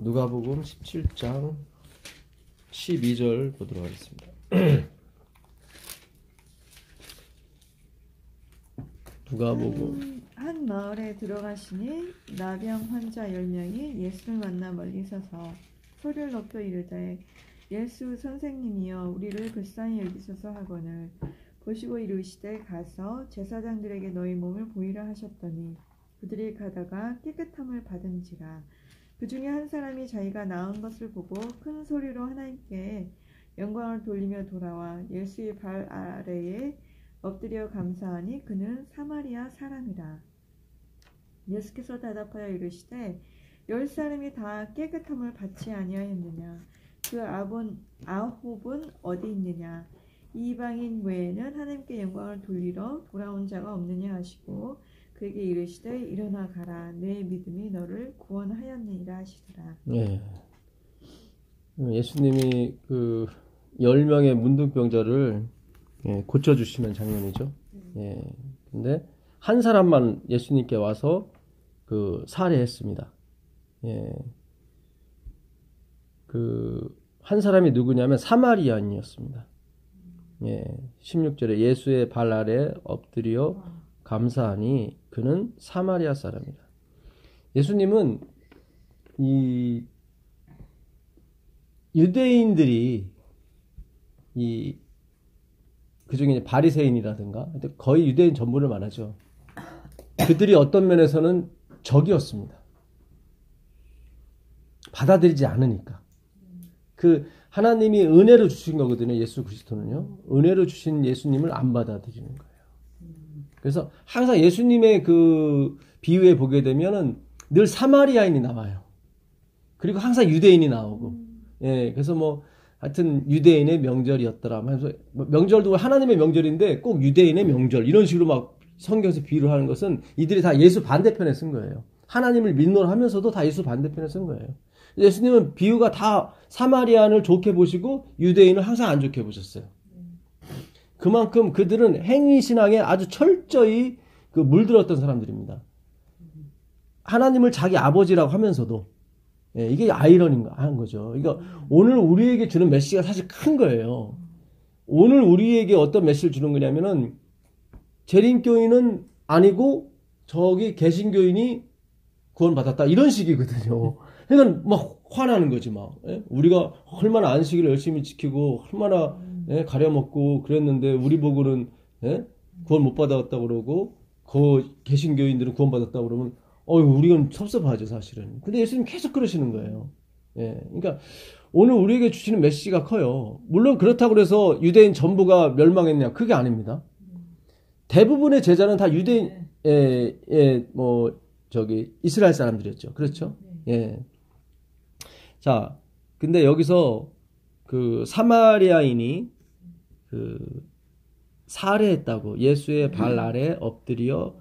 누가복음 17장 12절 보도록 하겠습니다. 누가복음 한 마을에 들어가시니 나병 환자 10명이 예수를 만나 멀리 서서 소리를 높여 이르되 예수 선생님이여 우리를 불쌍히 여기소서 하거늘 보시고 이르시되 가서 제사장들에게 너희 몸을 보이라 하셨더니 그들이 가다가 깨끗함을 받은지라. 그 중에 한 사람이 자기가 나은 것을 보고 큰 소리로 하나님께 영광을 돌리며 돌아와 예수의 발 아래에 엎드려 감사하니 그는 사마리아 사람이라. 예수께서 대답하여 이르시되 10사람이 다 깨끗함을 받지 아니하였느냐? 그 아홉은 어디 있느냐? 이방인 외에는 하나님께 영광을 돌리러 돌아온 자가 없느냐 하시고 그에게 이르시되 일어나 가라 내 믿음이 너를 구원하였느니라 하시더라. 네. 예수님이 그 10명의 문둥병자를 고쳐주시는 장면이죠. 근데 한 사람만 예수님께 와서 그 살해했습니다. 그 한 사람이 누구냐면 사마리아인이었습니다. 16절에 예수의 발 아래 엎드려 감사하니 그는 사마리아 사람이라. 예수님은 이 유대인들이 그중에 이제 바리새인이라든가 거의 유대인 전부를 말하죠. 그들이 어떤 면에서는 적이었습니다. 받아들이지 않으니까. 그 하나님이 은혜로 주신 거거든요. 예수 그리스도는요. 은혜로 주신 예수님을 안 받아들이는 거예요. 그래서 항상 예수님의 그 비유에 보게 되면은 늘 사마리아인이 나와요. 그리고 항상 유대인이 나오고. 그래서 뭐 하여튼 유대인의 명절이었더라. 하면서 명절도 하나님의 명절인데 꼭 유대인의 명절 이런 식으로 막 성경에서 비유를 하는 것은 이들이 다 예수 반대편에 쓴 거예요. 하나님을 믿노하면서도 다 예수 반대편에 쓴 거예요. 예수님은 비유가 다 사마리아인을 좋게 보시고 유대인을 항상 안 좋게 보셨어요. 그만큼 그들은 행위신앙에 아주 철저히 그 물들었던 사람들입니다. 하나님을 자기 아버지라고 하면서도 이게 아이러니가 한 거죠. 그러니까 오늘 우리에게 주는 메시지가 사실 큰 거예요. 오늘 우리에게 어떤 메시지를 주는 거냐면은 재림교인은 아니고 저기 개신교인이 구원받았다 이런 식이거든요. 그러니까 막 화나는 거지 막. 우리가 얼마나 안식일을 열심히 지키고 얼마나 가려먹고 그랬는데 우리 보고는 구원 못 받았다고 그러고 그 개신교인들은 구원받았다고 그러면 우리는 섭섭하죠 사실은. 근데 예수님 계속 그러시는 거예요. 그러니까 오늘 우리에게 주시는 메시지가 커요. 물론 그렇다고 해서 유대인 전부가 멸망했냐 그게 아닙니다. 대부분의 제자는 다 유대인 뭐 저기 이스라엘 사람들이었죠. 그렇죠? 자, 근데 여기서 그 사마리아인이 그 살해했다고 예수의 발 아래 엎드려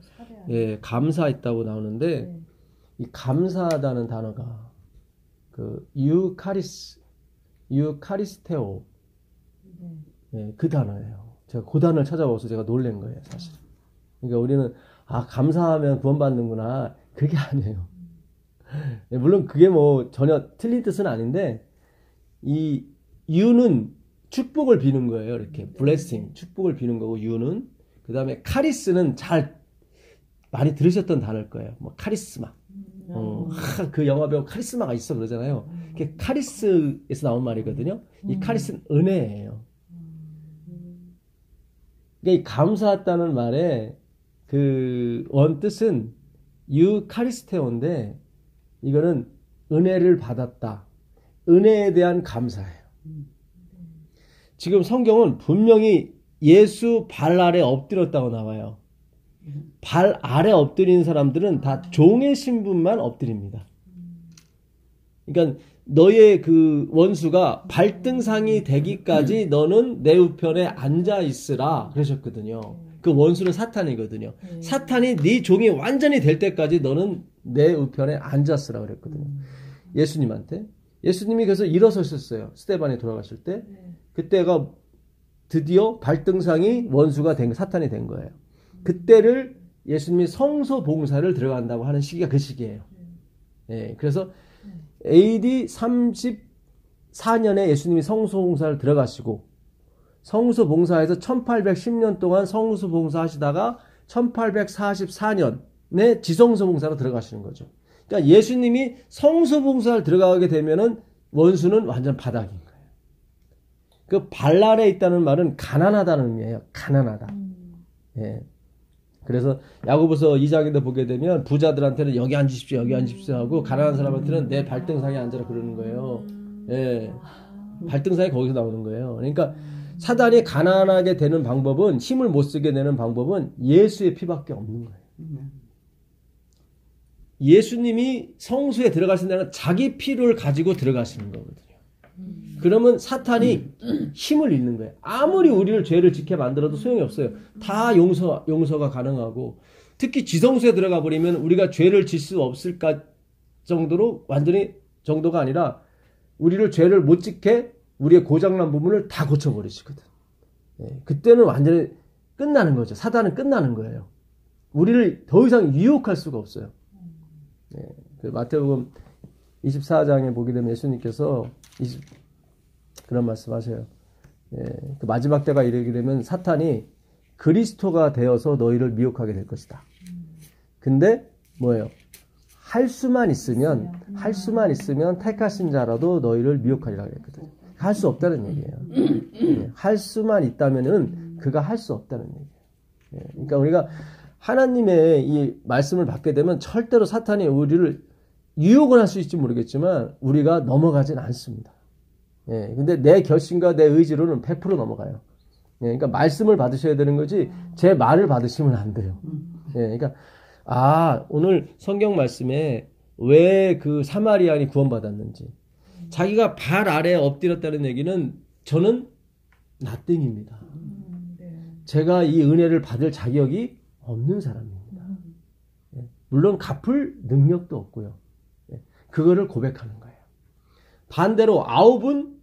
감사했다고 나오는데 이 감사하다는 단어가 그 유카리스테오 그 단어예요. 제가 그 단어를 찾아봐서 제가 놀란 거예요, 사실. 그러니까 우리는 감사하면 구원받는구나 그게 아니에요. 물론 그게 뭐 전혀 틀린 뜻은 아닌데 이 유는 축복을 비는 거예요. 이렇게 blessing 축복을 비는 거고 유는 그 다음에 카리스는 잘 많이 들으셨던 단어일 거예요. 뭐 카리스마 그 영화 배우 카리스마가 있어 그러잖아요. 그게 카리스에서 나온 말이거든요. 이 카리스는 은혜예요. 그러니까 이 감사했다는 말의 그 원뜻은 유카리스테오인데 이거는 은혜를 받았다. 은혜에 대한 감사예요. 지금 성경은 분명히 예수 발 아래 엎드렸다고 나와요. 발 아래 엎드리는 사람들은 다 종의 신분만 엎드립니다. 그러니까 너의 그 원수가 발등상이 되기까지 너는 내 우편에 앉아 있으라 그러셨거든요. 그 원수는 사탄이거든요. 사탄이 네 종이 완전히 될 때까지 너는 내 우편에 앉았으라 그랬거든요. 예수님한테. 예수님이 그래서 일어서셨어요. 스데반이 돌아가실 때. 그때가 드디어 발등상이 원수가 된 사탄이 된 거예요. 그때를 예수님이 성소 봉사를 들어간다고 하는 시기가 그 시기예요. 예, 그래서 AD 34년에 예수님이 성수봉사를 들어가시고 성수봉사에서 1810년 동안 성수봉사 하시다가 1844년에 지성소봉사로 들어가시는 거죠. 그러니까 예수님이 성수봉사를 들어가게 되면은 원수는 완전 바닥인 거예요. 그 발랄에 있다는 말은 가난하다는 의미예요. 가난하다. 예. 그래서 야고보서 2장에도 보게 되면 부자들한테는 여기 앉으십시오, 여기 앉으십시오 하고 가난한 사람한테는 내 발등상에 앉으라 그러는 거예요. 예. 발등상이 거기서 나오는 거예요. 그러니까 사단이 가난하게 되는 방법은, 힘을 못 쓰게 되는 방법은 예수의 피밖에 없는 거예요. 예수님이 성수에 들어가신다는 자기 피를 가지고 들어가시는 거거든요. 그러면 사탄이 힘을 잃는 거예요. 아무리 우리를 죄를 짓게 만들어도 소용이 없어요. 다 용서가 가능하고, 특히 지성수에 들어가 버리면 우리가 죄를 질 수 없을까 정도로 완전히 정도가 아니라 우리를 죄를 못 짓게 우리의 고장난 부분을 다 고쳐버리시거든. 예, 그때는 완전히 끝나는 거죠. 사단은 끝나는 거예요. 우리를 더 이상 유혹할 수가 없어요. 예, 그 마태복음 24장에 보게 되면 예수님께서 그런 말씀 하세요. 예, 그 마지막 때가 이르게 되면 사탄이 그리스도가 되어서 너희를 미혹하게 될 것이다. 근데 뭐예요? 할 수만 있으면 택하신 자라도 너희를 미혹하리라 그랬거든요. 할 수 없다는 얘기예요. 예, 할 수만 있다면은 그가 할 수 없다는 얘기예요. 예, 그러니까 우리가 하나님의 이 말씀을 받게 되면 절대로 사탄이 우리를 유혹은 할 수 있을지 모르겠지만 우리가 넘어가진 않습니다. 예, 근데 내 결심과 내 의지로는 100% 넘어가요. 예, 그러니까 말씀을 받으셔야 되는 거지 제 말을 받으시면 안 돼요. 예, 그러니까 오늘 성경 말씀에 왜 그 사마리아인이 구원받았는지, 자기가 발 아래에 엎드렸다는 얘기는 저는 나땡입니다. 제가 이 은혜를 받을 자격이 없는 사람입니다. 예, 물론 갚을 능력도 없고요. 예, 그거를 고백하는 거예요. 반대로 9은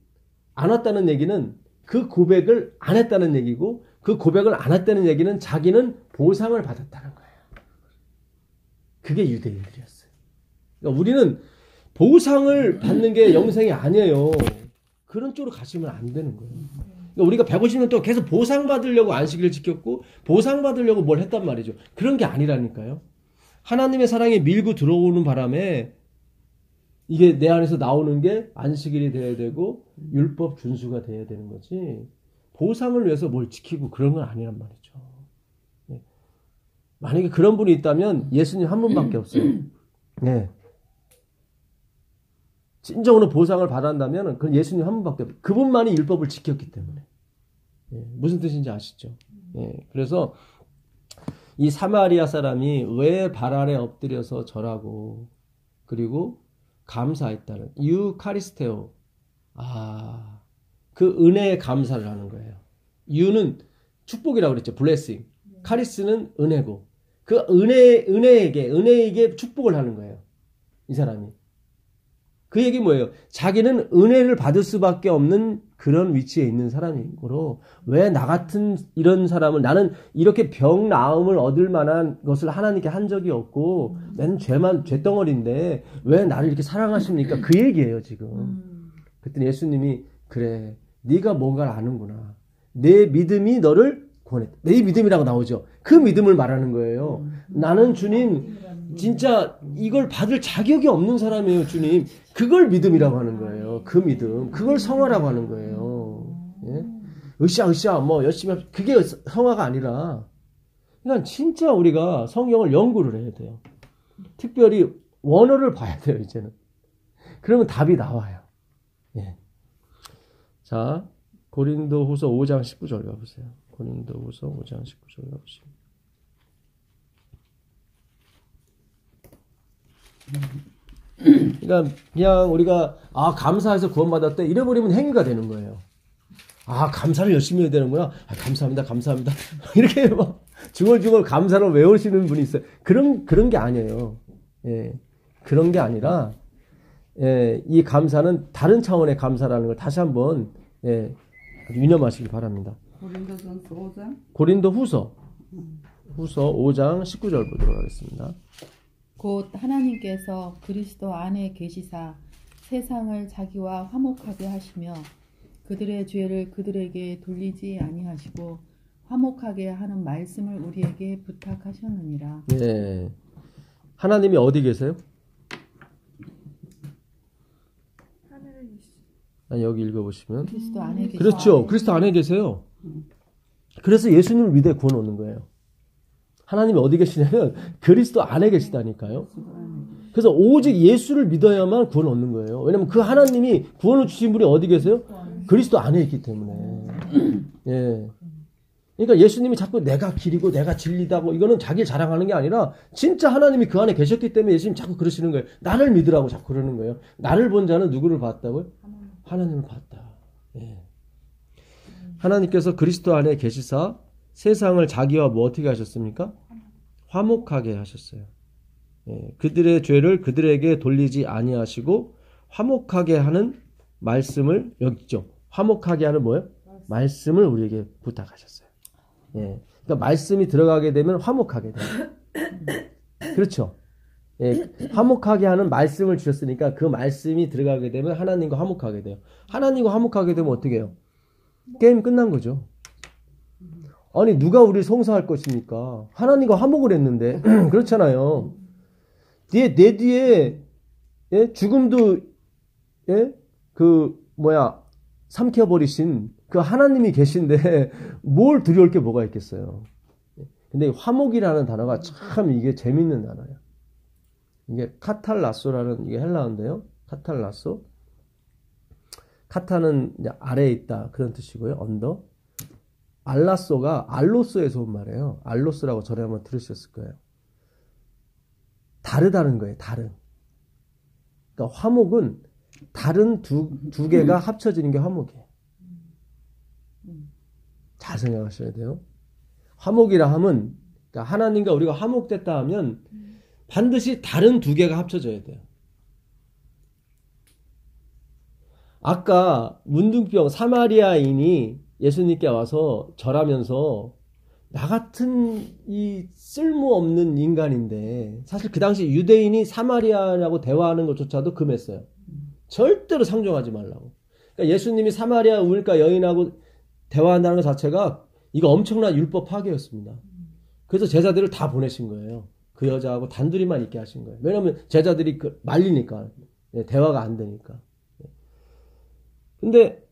안 왔다는 얘기는 그 고백을 안 했다는 얘기고, 그 고백을 안 했다는 얘기는 자기는 보상을 받았다는 거예요. 그게 유대인들이었어요. 그러니까 우리는 보상을 받는 게 영생이 아니에요. 그런 쪽으로 가시면 안 되는 거예요. 그러니까 우리가 150년 동안 계속 보상받으려고 안식일을 지켰고 보상받으려고 뭘 했단 말이죠. 그런 게 아니라니까요. 하나님의 사랑이 밀고 들어오는 바람에 이게 내 안에서 나오는 게 안식일이 돼야 되고 율법 준수가 돼야 되는 거지, 보상을 위해서 뭘 지키고 그런 건 아니란 말이죠. 예. 만약에 그런 분이 있다면 예수님 한 분밖에 없어요. 네. 진정으로 보상을 받았다면 그건 예수님 한 분밖에 없어요. 그분만이 율법을 지켰기 때문에. 예. 무슨 뜻인지 아시죠? 예. 그래서 이 사마리아 사람이 왜 발 아래 엎드려서 절하고 그리고 감사했다는 유카리스테오, 그 은혜에 감사를 하는 거예요. 유는 축복이라고 그랬죠. 블레싱. 카리스는 은혜고, 그 은혜에게 축복을 하는 거예요. 이 사람이. 그 얘기 뭐예요? 자기는 은혜를 받을 수밖에 없는 그런 위치에 있는 사람이므로, 왜 나 같은 이런 사람을, 나는 이렇게 병 나음을 얻을 만한 것을 하나님께 한 적이 없고 나는 죄덩어리인데 왜 나를 이렇게 사랑하십니까? 그 얘기예요 지금. 그랬더니 예수님이, 그래, 네가 뭔가를 아는구나. 내 믿음이 너를 구원했다. 내 믿음이라고 나오죠. 그 믿음을 말하는 거예요. 나는 주님 진짜 이걸 받을 자격이 없는 사람이에요, 주님. 그걸 믿음이라고 하는 거예요. 그 믿음. 그걸 성화라고 하는 거예요. 예? 으쌰, 뭐, 열심히, 그게 성화가 아니라, 그러니까 진짜 우리가 성경을 연구를 해야 돼요. 특별히 원어를 봐야 돼요, 이제는. 그러면 답이 나와요. 예. 자, 고린도후서 5장 19절 가보세요. 고린도후서 5장 19절 가보시죠. 그러니까 그냥 우리가 감사해서 구원받았다 이래버리면 행위가 되는 거예요. 감사를 열심히 해야 되는구나. 감사합니다. 이렇게 막 중얼중얼 감사를 외우시는 분이 있어요. 그런 게 아니에요. 예, 그런 게 아니라, 예, 이 감사는 다른 차원의 감사라는 걸 다시 한번, 예, 유념하시기 바랍니다. 고린도 후서 5장 19절 보도록 하겠습니다. 곧 하나님께서 그리스도 안에 계시사 세상을 자기와 화목하게 하시며 그들의 죄를 그들에게 돌리지 아니하시고 화목하게 하는 말씀을 우리에게 부탁하셨느니라. 네. 하나님이 어디 계세요? 하늘에 계시. 아니, 여기 읽어보시면. 그리스도 안에 계시사. 그렇죠. 그리스도 안에 계세요. 그래서 예수님을 믿어 구원 얻는 거예요. 하나님이 어디 계시냐면 그리스도 안에 계시다니까요. 그래서 오직 예수를 믿어야만 구원 얻는 거예요. 왜냐면 그 하나님이 구원을 주신 분이 어디 계세요? 그리스도 안에 있기 때문에. 예. 그러니까 예수님이 자꾸 내가 길이고 내가 진리다고 이거는 자기 자랑하는 게 아니라 진짜 하나님이 그 안에 계셨기 때문에 예수님 자꾸 그러시는 거예요. 나를 믿으라고 자꾸 그러는 거예요. 나를 본 자는 누구를 봤다고요? 하나님을 봤다. 예. 하나님께서 그리스도 안에 계시사 세상을 자기와 뭐 어떻게 하셨습니까? 화목하게 하셨어요. 예. 그들의 죄를 그들에게 돌리지 아니하시고 화목하게 하는 말씀을 여기 있죠. 화목하게 하는 뭐예요? 말씀을 우리에게 부탁하셨어요. 예. 그러니까 말씀이 들어가게 되면 화목하게 돼요. 그렇죠. 예. 화목하게 하는 말씀을 주셨으니까 그 말씀이 들어가게 되면 하나님과 화목하게 돼요. 하나님과 화목하게 되면 어떻게 해요? 게임 끝난 거죠. 아니 누가 우리를 송사할 것입니까? 하나님과 화목을 했는데 그렇잖아요. 내 뒤에 예? 죽음도 예? 삼켜버리신 그 하나님이 계신데 뭘 두려울 게 뭐가 있겠어요. 근데 화목이라는 단어가 참 이게 재밌는 단어예요. 이게 카탈라소라는 이게 헬라어인데요. 카탈라소. 카타는 이제 아래에 있다 그런 뜻이고요. 언더. 알라소가 알로스에서 온 말이에요. 알로스라고 전에 한번 들으셨을 거예요. 다르다는 거예요. 다른. 그러니까 화목은 다른 두 개가 합쳐지는 게 화목이에요. 잘 생각하셔야 돼요. 화목이라 하면 그러니까 하나님과 우리가 화목됐다 하면 반드시 다른 두 개가 합쳐져야 돼요. 아까 문둥병 사마리아인이 예수님께 와서 절하면서 나 같은 이 쓸모없는 인간인데 사실 그 당시 유대인이 사마리아라고 대화하는 것조차도 금했어요. 절대로 상종하지 말라고. 그러니까 예수님이 사마리아 우물가 여인하고 대화한다는 것 자체가 이거 엄청난 율법 파괴였습니다. 그래서 제자들을 다 보내신 거예요. 그 여자하고 단둘이만 있게 하신 거예요. 왜냐하면 제자들이 말리니까 대화가 안 되니까. 근데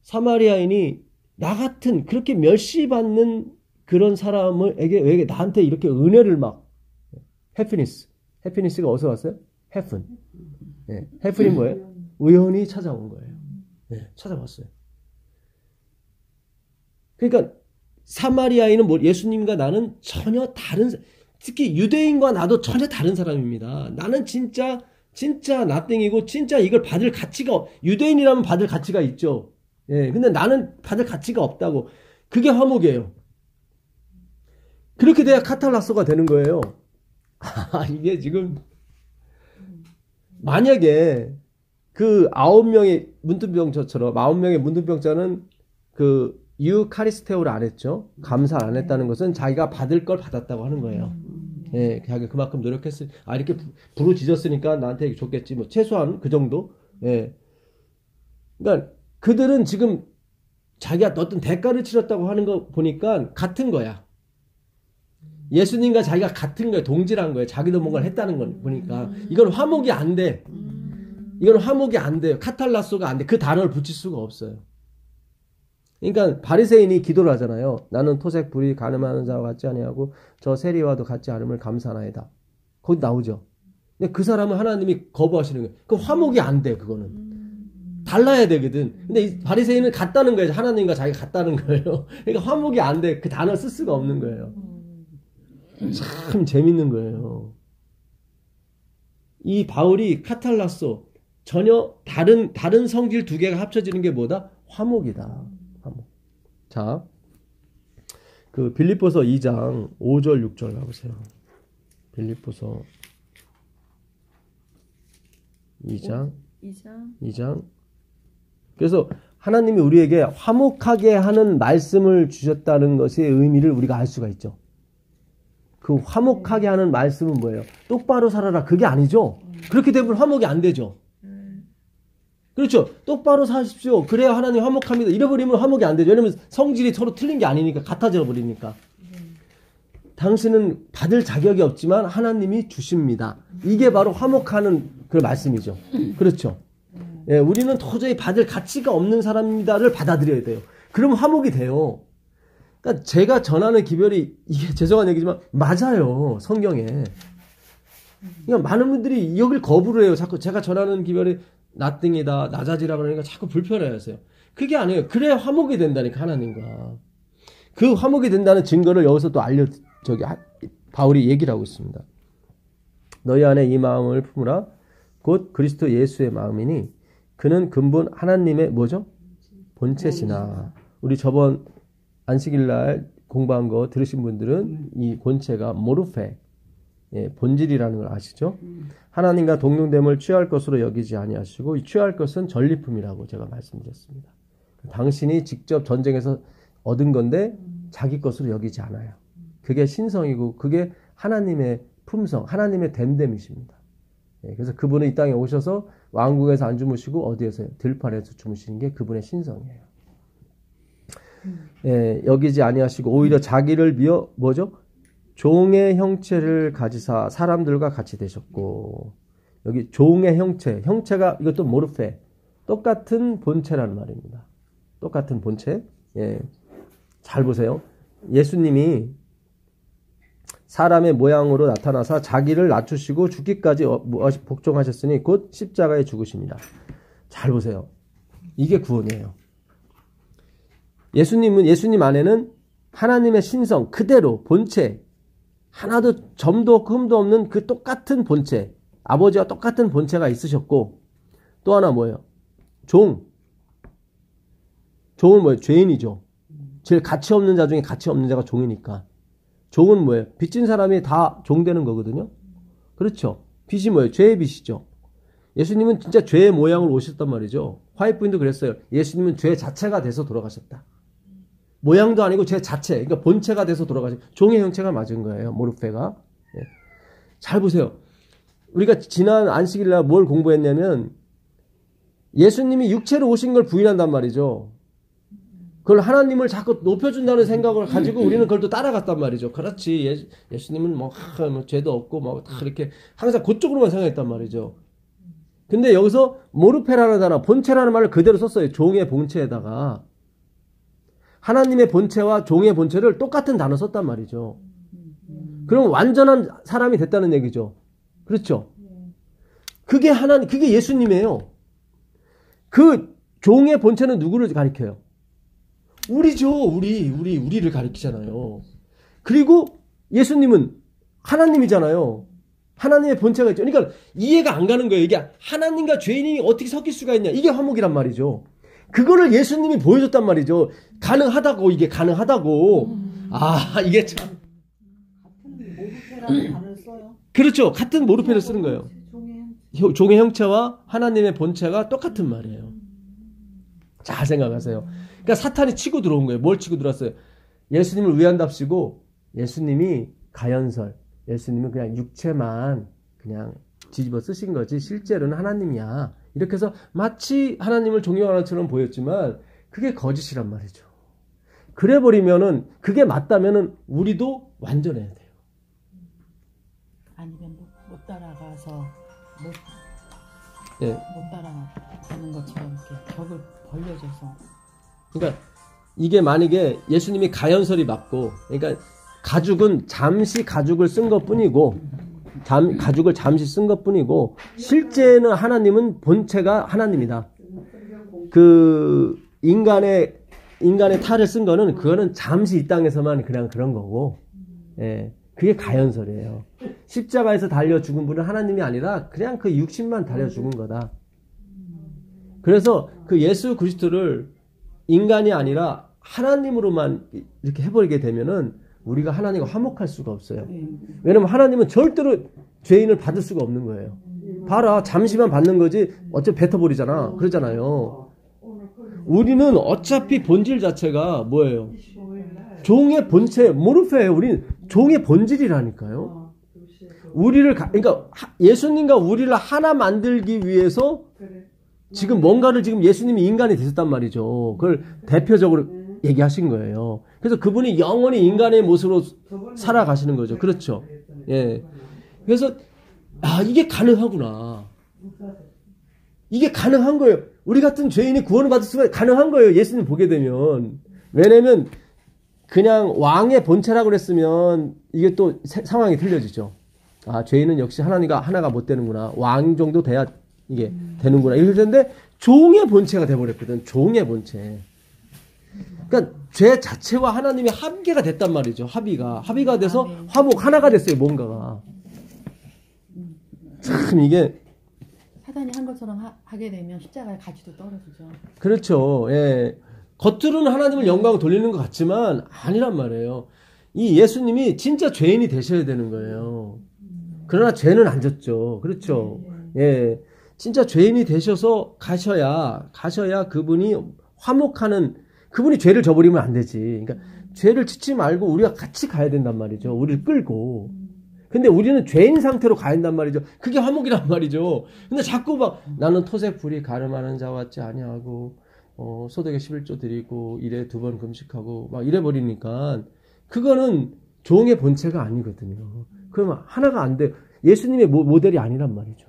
사마리아인이 나 같은 그렇게 멸시받는 그런 사람에게 왜 나한테 이렇게 은혜를 막 해피니스가 어디서 왔어요? 해픈. 네. 해픈이 뭐예요? 우연히 찾아온 거예요. 네, 찾아왔어요. 그러니까 사마리아인은 예수님과 나는 전혀 다른, 특히 유대인과 나도 전혀 다른 사람입니다. 나는 진짜 나땡이고 진짜 이걸 받을 가치가, 유대인이라면 받을 가치가 있죠. 예, 근데 나는 받을 가치가 없다고. 그게 화목이에요. 그렇게 돼야 카탈라소가 되는 거예요. 이게 지금 만약에 그 9명의 문둥병자처럼 9명의 문둥병자는 그 유카리스테오를 안 했죠. 감사를 안 했다는 것은 자기가 받을 걸 받았다고 하는 거예요. 예, 자기가 그만큼 노력했으니 이렇게 부르짖었으니까 나한테 줬겠지. 뭐 최소한 그 정도. 예. 그러니까 그들은 지금 자기가 어떤 대가를 치렀다고 하는 거 보니까 같은 거야. 예수님과 자기가 같은 거예요. 동질한 거예요. 자기도 뭔가를 했다는 걸 보니까. 이건 화목이 안 돼. 이건 화목이 안 돼요. 카탈라소가 안 돼. 그 단어를 붙일 수가 없어요. 그러니까 바리새인이 기도를 하잖아요. 나는 토색 불이 가늠하는 자와 같지 아니하고 저 세리와도 같지 않음을 감사하나이다. 거기 나오죠. 근데 그 사람은 하나님이 거부하시는 거예요. 그 화목이 안 돼. 그거는. 달라야 되거든. 근데 이 바리새인은 같다는 거예요. 하나님과 자기가 같다는 거예요. 그러니까 화목이 안 돼. 그 단어를 쓸 수가 없는 거예요. 참 재밌는 거예요. 이 바울이 카탈라소, 전혀 다른 성질 두 개가 합쳐지는 게 뭐다? 화목이다. 화목. 자, 그 빌립보서 2장 5절 6절 가보세요. 빌립보서 2장. 그래서 하나님이 우리에게 화목하게 하는 말씀을 주셨다는 것의 의미를 우리가 알 수가 있죠. 그 그 화목하게 하는 말씀은 뭐예요? 똑바로 살아라. 그게 아니죠. 그렇게 되면 화목이 안 되죠. 그렇죠. 똑바로 사십시오. 그래야 하나님 화목합니다. 잃어버리면 화목이 안 되죠. 왜냐면 성질이 서로 틀린 게 아니니까, 같아져 버리니까. 당신은 받을 자격이 없지만 하나님이 주십니다. 이게 바로 화목하는 그 말씀이죠. 그렇죠. 예, 우리는 도저히 받을 가치가 없는 사람입니다를 받아들여야 돼요. 그러면 화목이 돼요. 그러니까 제가 전하는 기별이, 이게 죄송한 얘기지만 맞아요. 성경에. 그러니까 많은 분들이 여길 거부를 해요. 자꾸 제가 전하는 기별이 나띵이다, 나자지라 그러니까 자꾸 불편해하세요. 그게 아니에요. 그래야 화목이 된다니까, 하나님과. 그 화목이 된다는 증거를 여기서 또 바울이 얘기를 하고 있습니다. 너희 안에 이 마음을 품으라. 곧 그리스도 예수의 마음이니 그는 근본 하나님의 뭐죠? 본체시나. 우리 저번 안식일날 공부한 거 들으신 분들은 이 본체가 모르페, 예, 본질이라는 걸 아시죠? 하나님과 동등됨을 취할 것으로 여기지 아니하시고 이 취할 것은 전리품이라고 제가 말씀드렸습니다. 당신이 직접 전쟁에서 얻은 건데 자기 것으로 여기지 않아요. 그게 신성이고 그게 하나님의 품성, 하나님의 됨됨이십니다. 예, 그래서 그분은 이 땅에 오셔서 왕궁에서 안 주무시고 어디에서요? 들판에서 주무시는 게 그분의 신성이에요. 예, 여기지 아니하시고 오히려 자기를 비어 뭐죠? 종의 형체를 가지사 사람들과 같이 되셨고, 여기 종의 형체가 이것도 모르페, 똑같은 본체라는 말입니다. 똑같은 본체. 예, 잘 보세요. 예수님이 사람의 모양으로 나타나사 자기를 낮추시고 죽기까지 복종하셨으니 곧 십자가에 죽으십니다. 잘 보세요. 이게 구원이에요. 예수님 안에는 하나님의 신성 그대로 본체, 하나도 점도 없고 흠도 없는 그 똑같은 본체, 아버지와 똑같은 본체가 있으셨고, 또 하나 뭐예요? 종은 뭐예요? 죄인이죠. 제일 가치 없는 자 중에 가치 없는 자가 종이니까. 종은 뭐예요? 빚진 사람이 다 종 되는 거거든요. 그렇죠. 빚이 뭐예요? 죄의 빚이죠. 예수님은 진짜 죄의 모양으로 오셨단 말이죠. 화이트부인도 그랬어요. 예수님은 죄 자체가 돼서 돌아가셨다. 모양도 아니고 죄 자체, 그러니까 본체가 돼서 돌아가셨다. 종의 형체가 맞은 거예요. 모르페가. 예. 잘 보세요. 우리가 지난 안식일날 뭘 공부했냐면 예수님이 육체로 오신 걸 부인한단 말이죠. 그걸 하나님을 자꾸 높여준다는 생각을 가지고 우리는 그걸 또 따라갔단 말이죠. 그렇지. 예수님은 뭐 죄도 없고 뭐 다 이렇게 항상 그쪽으로만 생각했단 말이죠. 근데 여기서 모르페라는 단어, 본체라는 말을 그대로 썼어요. 종의 본체에다가. 하나님의 본체와 종의 본체를 똑같은 단어 썼단 말이죠. 그럼 완전한 사람이 됐다는 얘기죠. 그렇죠? 그게 그게 예수님이에요. 그 종의 본체는 누구를 가리켜요? 우리죠. 우리를 가리키잖아요. 그리고 예수님은 하나님이잖아요. 하나님의 본체가 있죠. 그러니까 이해가 안 가는 거예요. 이게 하나님과 죄인이 어떻게 섞일 수가 있냐. 이게 화목이란 말이죠. 그거를 예수님이 보여줬단 말이죠. 가능하다고, 이게 가능하다고. 아, 이게 참. 같은 모르페라는 단어를 써요. 그렇죠. 같은 모르페를 쓰는 거예요. 종의 형체와 하나님의 본체가 똑같은 말이에요. 잘 생각하세요. 그러니까 사탄이 치고 들어온 거예요. 뭘 치고 들어왔어요? 예수님을 위한답시고 예수님이 가연설, 예수님은 그냥 육체만 그냥 뒤집어 쓰신 거지 실제로는 하나님이야. 이렇게 해서 마치 하나님을 존경하는 것처럼 보였지만 그게 거짓이란 말이죠. 그래버리면은 그게 맞다면은 우리도 완전해야 돼요. 아니면 못 따라가서 예. 못 따라가는 것처럼 이렇게 벽을 벌려줘서. 그러니까 이게 만약에 예수님이 가연설이 맞고, 그러니까 가죽은 잠시 가죽을 쓴 것뿐이고, 가죽을 잠시 쓴 것뿐이고, 실제는 하나님은 본체가 하나님이다. 그 인간의 탈을 쓴 거는 그거는 잠시 이 땅에서만 그냥 그런 거고, 예, 그게 가연설이에요. 십자가에서 달려 죽은 분은 하나님이 아니라 그냥 그 육신만 달려 죽은 거다. 그래서 그 예수 그리스도를 인간이 아니라 하나님으로만 이렇게 해버리게 되면은 우리가 하나님과 화목할 수가 없어요. 왜냐면 하나님은 절대로 죄인을 받을 수가 없는 거예요. 봐라, 잠시만 받는 거지 어차피 뱉어버리잖아. 그러잖아요. 우리는 어차피 본질 자체가 뭐예요? 종의 본체, 모르페예요. 우리는 종의 본질이라니까요. 우리를 그러니까 예수님과 우리를 하나 만들기 위해서 지금 뭔가를 지금 예수님이 인간이 되셨단 말이죠. 그걸 대표적으로 얘기하신 거예요. 그래서 그분이 영원히 인간의 모습으로 살아가시는 거죠. 그렇죠. 예. 그래서 이게 가능하구나. 이게 가능한 거예요. 우리 같은 죄인이 구원을 받을 수가 가능한 거예요. 예수님 보게 되면. 왜냐면 그냥 왕의 본체라고 그랬으면 이게 또 상황이 틀려지죠. 죄인은 역시 하나님과 하나가 못 되는구나. 왕 정도 돼야 이게 되는구나. 이럴 텐데 종의 본체가 돼버렸거든. 종의 본체. 그러니까 죄 자체와 하나님의 합계가 됐단 말이죠. 합의가 돼서 화목 하나가 됐어요. 뭔가가. 참 이게 사단이 한 것처럼 하게 되면 십자가의 가치도 떨어지죠. 그렇죠. 예. 겉으로는 하나님을 영광을 돌리는 것 같지만 아니란 말이에요. 이 예수님이 진짜 죄인이 되셔야 되는 거예요. 그러나 죄는 안 졌죠. 그렇죠. 예. 진짜 죄인이 되셔서 가셔야 그분이 화목하는, 그분이 죄를 져버리면 안 되지. 그러니까 죄를 짓지 말고 우리가 같이 가야 된단 말이죠. 우리를 끌고. 근데 우리는 죄인 상태로 가야 된단 말이죠. 그게 화목이란 말이죠. 근데 자꾸 막 나는 토색불이 가늠하는 자와 같지 아니하고 소득에 11조 드리고 일에 2번 금식하고 막 이래버리니까 그거는 종의 본체가 아니거든요. 그러면 하나가 안 돼. 예수님의 모델이 아니란 말이죠.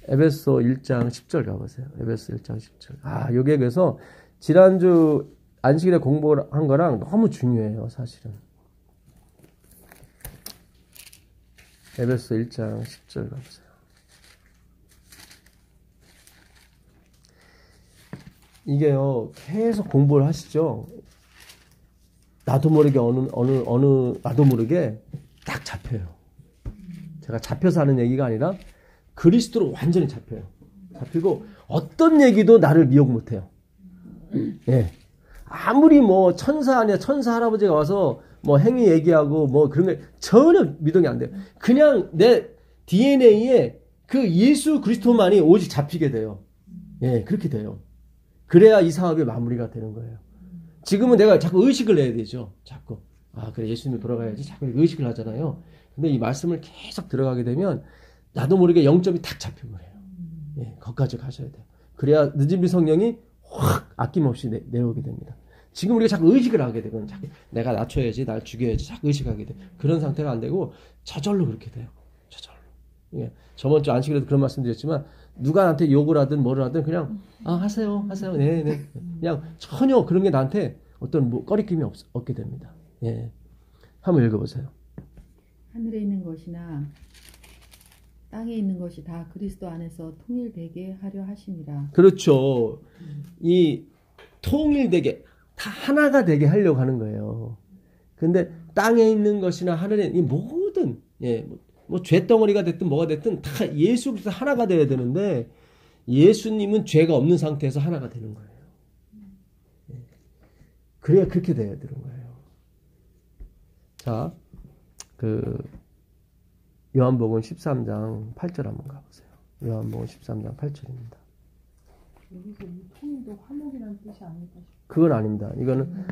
에베소 1장 10절 가보세요. 에베소 1장 10절. 여기에 그래서 지난주 안식일에 공부한 거랑 너무 중요해요. 사실은. 에베소 1장 10절 가보세요. 이게요, 계속 공부를 하시죠. 나도 모르게 나도 모르게 딱 잡혀요. 제가 잡혀서 하는 얘기가 아니라 그리스도로 완전히 잡히고 어떤 얘기도 나를 미혹 못해요. 예. 아무리 뭐 천사 할아버지가 와서 뭐 행위 얘기하고 뭐 그런 게 전혀 미동이 안 돼요. 그냥 내 DNA에 그 예수 그리스도만이 오직 잡히게 돼요. 예, 그렇게 돼요. 그래야 이 사업이 마무리가 되는 거예요. 지금은 내가 자꾸 의식을 내야 되죠. 자꾸. 그래, 예수님이 돌아가야지. 자꾸 의식을 하잖아요. 근데 이 말씀을 계속 들어가게 되면 나도 모르게 0점이 탁 잡혀버려요. 예, 거기까지 가셔야 돼요. 그래야 늦은비 성령이 확 아낌없이 내오게 됩니다. 지금 우리가 자꾸 의식을 하게 되거든요. 자꾸 내가 낮춰야지, 날 죽여야지, 자꾸 의식하게 돼요. 그런 상태가 안 되고 저절로 그렇게 돼요. 저절로. 예, 저번 주 안식일에도 그런 말씀 드렸지만 누가 나한테 욕을 하든 뭐를 하든 그냥 하세요. 네. 그냥 전혀 그런 게 나한테 어떤 꺼리낌이 없게 됩니다. 예, 한번 읽어보세요. 하늘에 있는 것이나 땅에 있는 것이 다 그리스도 안에서 통일되게 하려 하심이라. 그렇죠. 이 통일되게 다 하나가 되게 하려고 하는 거예요. 근데 땅에 있는 것이나 하늘에 이 모든 뭐 죄덩어리가 됐든 뭐가 됐든 다 예수 그리스도 하나가 돼야 되는데 예수님은 죄가 없는 상태에서 하나가 되는 거예요. 그래야 그렇게 돼야 되는 거예요. 자, 요한복음 13장 8절 한번 가보세요. 요한복음 13장 8절입니다. 여기서 이 통일도 화목이라는 뜻이 아닐까 싶어요. 그건 아닙니다. 이거는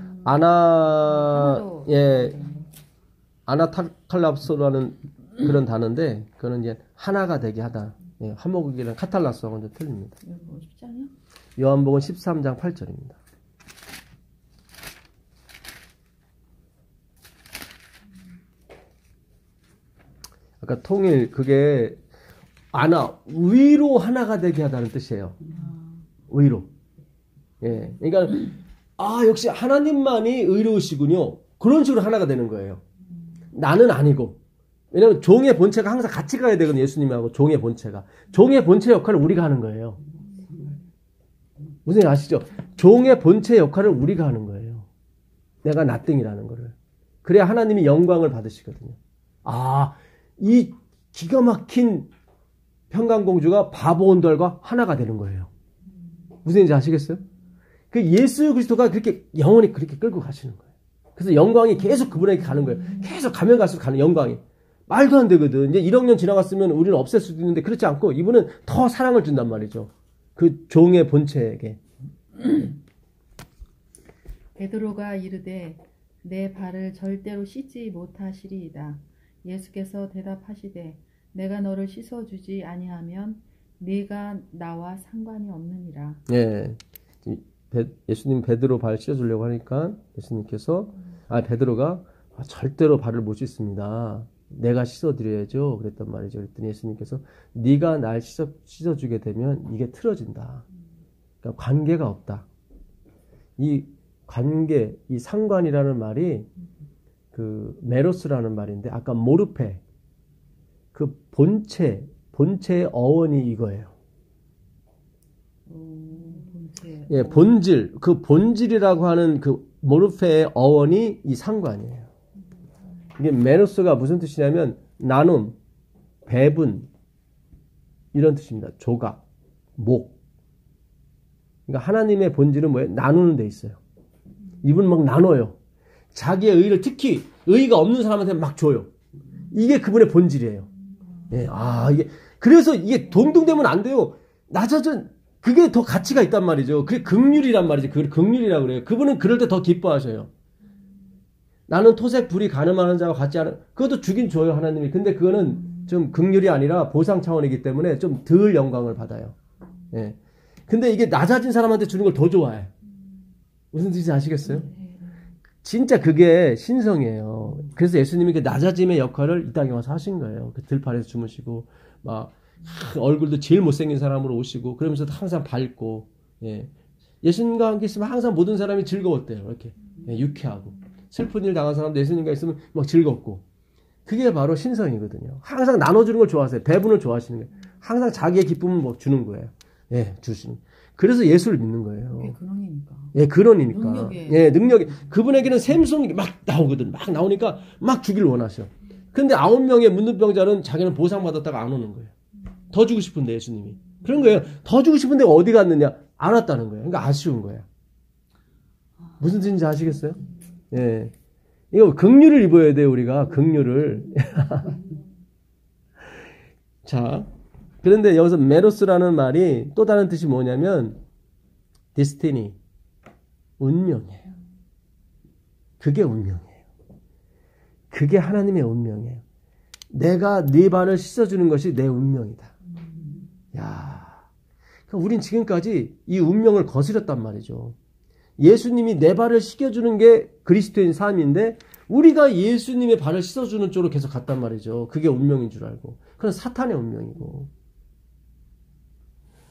아나타칼랍소라는 그런 단어인데 그거는 이제 하나가 되게 하다. 예, 화목이랑 카탈라스하고는 좀 틀립니다. 요한복음 13장 8절입니다. 아까 통일 그게 위로 하나가 되게 하다는 뜻이에요. 위로. 예. 그러니까 역시 하나님만이 의로우시군요. 그런 식으로 하나가 되는 거예요. 나는 아니고. 왜냐면 종의 본체가 항상 같이 가야 되거든요. 예수님하고 종의 본체가. 종의 본체 역할을 우리가 하는 거예요. 무슨 아시죠? 종의 본체 역할을 우리가 하는 거예요. 내가 나띵이라는 거를. 그래야 하나님이 영광을 받으시거든요. 이 기가 막힌 평강공주가 바보 온돌과 하나가 되는 거예요. 무슨 얘기인지 아시겠어요? 그 예수 그리스도가 그렇게 영원히 그렇게 끌고 가시는 거예요. 그래서 영광이 계속 그분에게 가는 거예요. 계속 가면 갈수록 가는 영광이. 말도 안 되거든. 이제 1억 년 지나갔으면 우리는 없앨 수도 있는데 그렇지 않고 이분은 더 사랑을 준단 말이죠. 그 종의 본체에게. 베드로가 이르되 내 발을 절대로 씻지 못하시리이다. 예수께서 대답하시되 내가 너를 씻어주지 아니하면 네가 나와 상관이 없느니라. 예. 예수님 베드로 발 씻어주려고 하니까 예수님께서 베드로가 절대로 발을 못 씻습니다. 내가 씻어드려야죠. 그랬단 말이죠. 그랬더니 예수님께서 네가 날 씻어주게 되면 이게 틀어진다. 그러니까 관계가 없다. 이 관계, 이 상관이라는 말이 그 메로스라는 말인데 아까 모르페 그 본체의 어원이 이거예요. 본체. 예, 본질, 그 본질이라고 하는 그 모르페의 어원이 이 상관이에요. 이게 메노스가 무슨 뜻이냐면 나눔, 배분 이런 뜻입니다. 조각, 목. 그러니까 하나님의 본질은 뭐예요? 나누는 데 있어요. 이분 막 나눠요. 자기의 의를 특히 의가 없는 사람한테 막 줘요. 이게 그분의 본질이에요. 예, 이게 그래서 이게 동등되면 안 돼요. 낮아진 그게 더 가치가 있단 말이죠. 그게 긍휼이란 말이죠. 그걸 긍휼이라고 그래요. 그분은 그럴 때 더 기뻐하셔요. 나는 토색 불이 가늠하는 자와 같지 않은 그것도 주긴 줘요 하나님이. 근데 그거는 좀 긍휼이 아니라 보상 차원이기 때문에 좀 덜 영광을 받아요. 예. 근데 이게 낮아진 사람한테 주는 걸 더 좋아해. 무슨 뜻인지 아시겠어요? 진짜 그게 신성이에요. 그래서 예수님이 그 낮아짐의 역할을 이 땅에 와서 하신 거예요. 그 들판에서 주무시고 막 얼굴도 제일 못생긴 사람으로 오시고 그러면서 항상 밝고 예. 예수님과 함께 있으면 항상 모든 사람이 즐거웠대요. 이렇게 예, 유쾌하고 슬픈 일 당한 사람도 예수님과 있으면 막 즐겁고 그게 바로 신성이거든요. 항상 나눠주는 걸 좋아하세요. 배분을 좋아하시는 거예요. 항상 자기의 기쁨을 뭐 주는 거예요. 예, 주시는. 그래서 예수를 믿는 거예요. 그게 근원이니까. 예, 근원이니까. 능력에. 예, 능력이. 그분에게는 샘솟는 게 막 나오거든. 막 나오니까 막 주길 원하셔. 근데 9명의 문둥병자는 자기는 보상받았다가 안 오는 거예요. 더 주고 싶은데 예수님이. 그런 거예요. 더 주고 싶은데 어디 갔느냐? 안 왔다는 거예요. 그러니까 아쉬운 거예요. 무슨 뜻인지 아시겠어요? 예. 이거 긍휼을 입어야 돼요, 우리가. 긍휼을. 자. 그런데 여기서 메로스라는 말이 또 다른 뜻이 뭐냐면 destiny, 운명이에요. 그게 운명이에요. 그게 하나님의 운명이에요. 내가 네 발을 씻어주는 것이 내 운명이다. 야, 그러니까 우린 지금까지 이 운명을 거스렸단 말이죠. 예수님이 내 발을 씻겨주는 게 그리스도인 삶인데 우리가 예수님의 발을 씻어주는 쪽으로 계속 갔단 말이죠. 그게 운명인 줄 알고. 그건 사탄의 운명이고.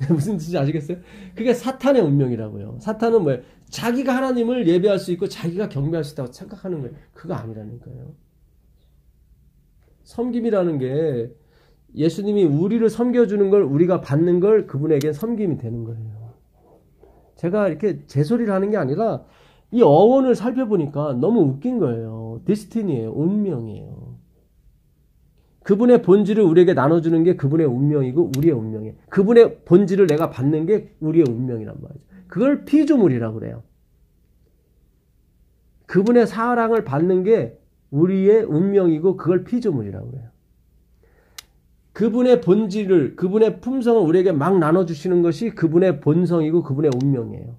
무슨 뜻인지 아시겠어요? 그게 사탄의 운명이라고요. 사탄은 뭐예요? 자기가 하나님을 예배할 수 있고 자기가 경배할 수 있다고 생각하는 거예요. 그거 아니라니까요. 섬김이라는 게 예수님이 우리를 섬겨주는 걸 우리가 받는 걸 그분에겐 섬김이 되는 거예요. 제가 이렇게 제소리를 하는 게 아니라 이 어원을 살펴보니까 너무 웃긴 거예요. 데스티니예요. 운명이에요. 그분의 본질을 우리에게 나눠주는 게 그분의 운명이고 우리의 운명이에요. 그분의 본질을 내가 받는 게 우리의 운명이란 말이죠. 그걸 피조물이라고 그래요. 그분의 사랑을 받는 게 우리의 운명이고 그걸 피조물이라고 그래요. 그분의 본질을, 그분의 품성을 우리에게 막 나눠주시는 것이 그분의 본성이고 그분의 운명이에요.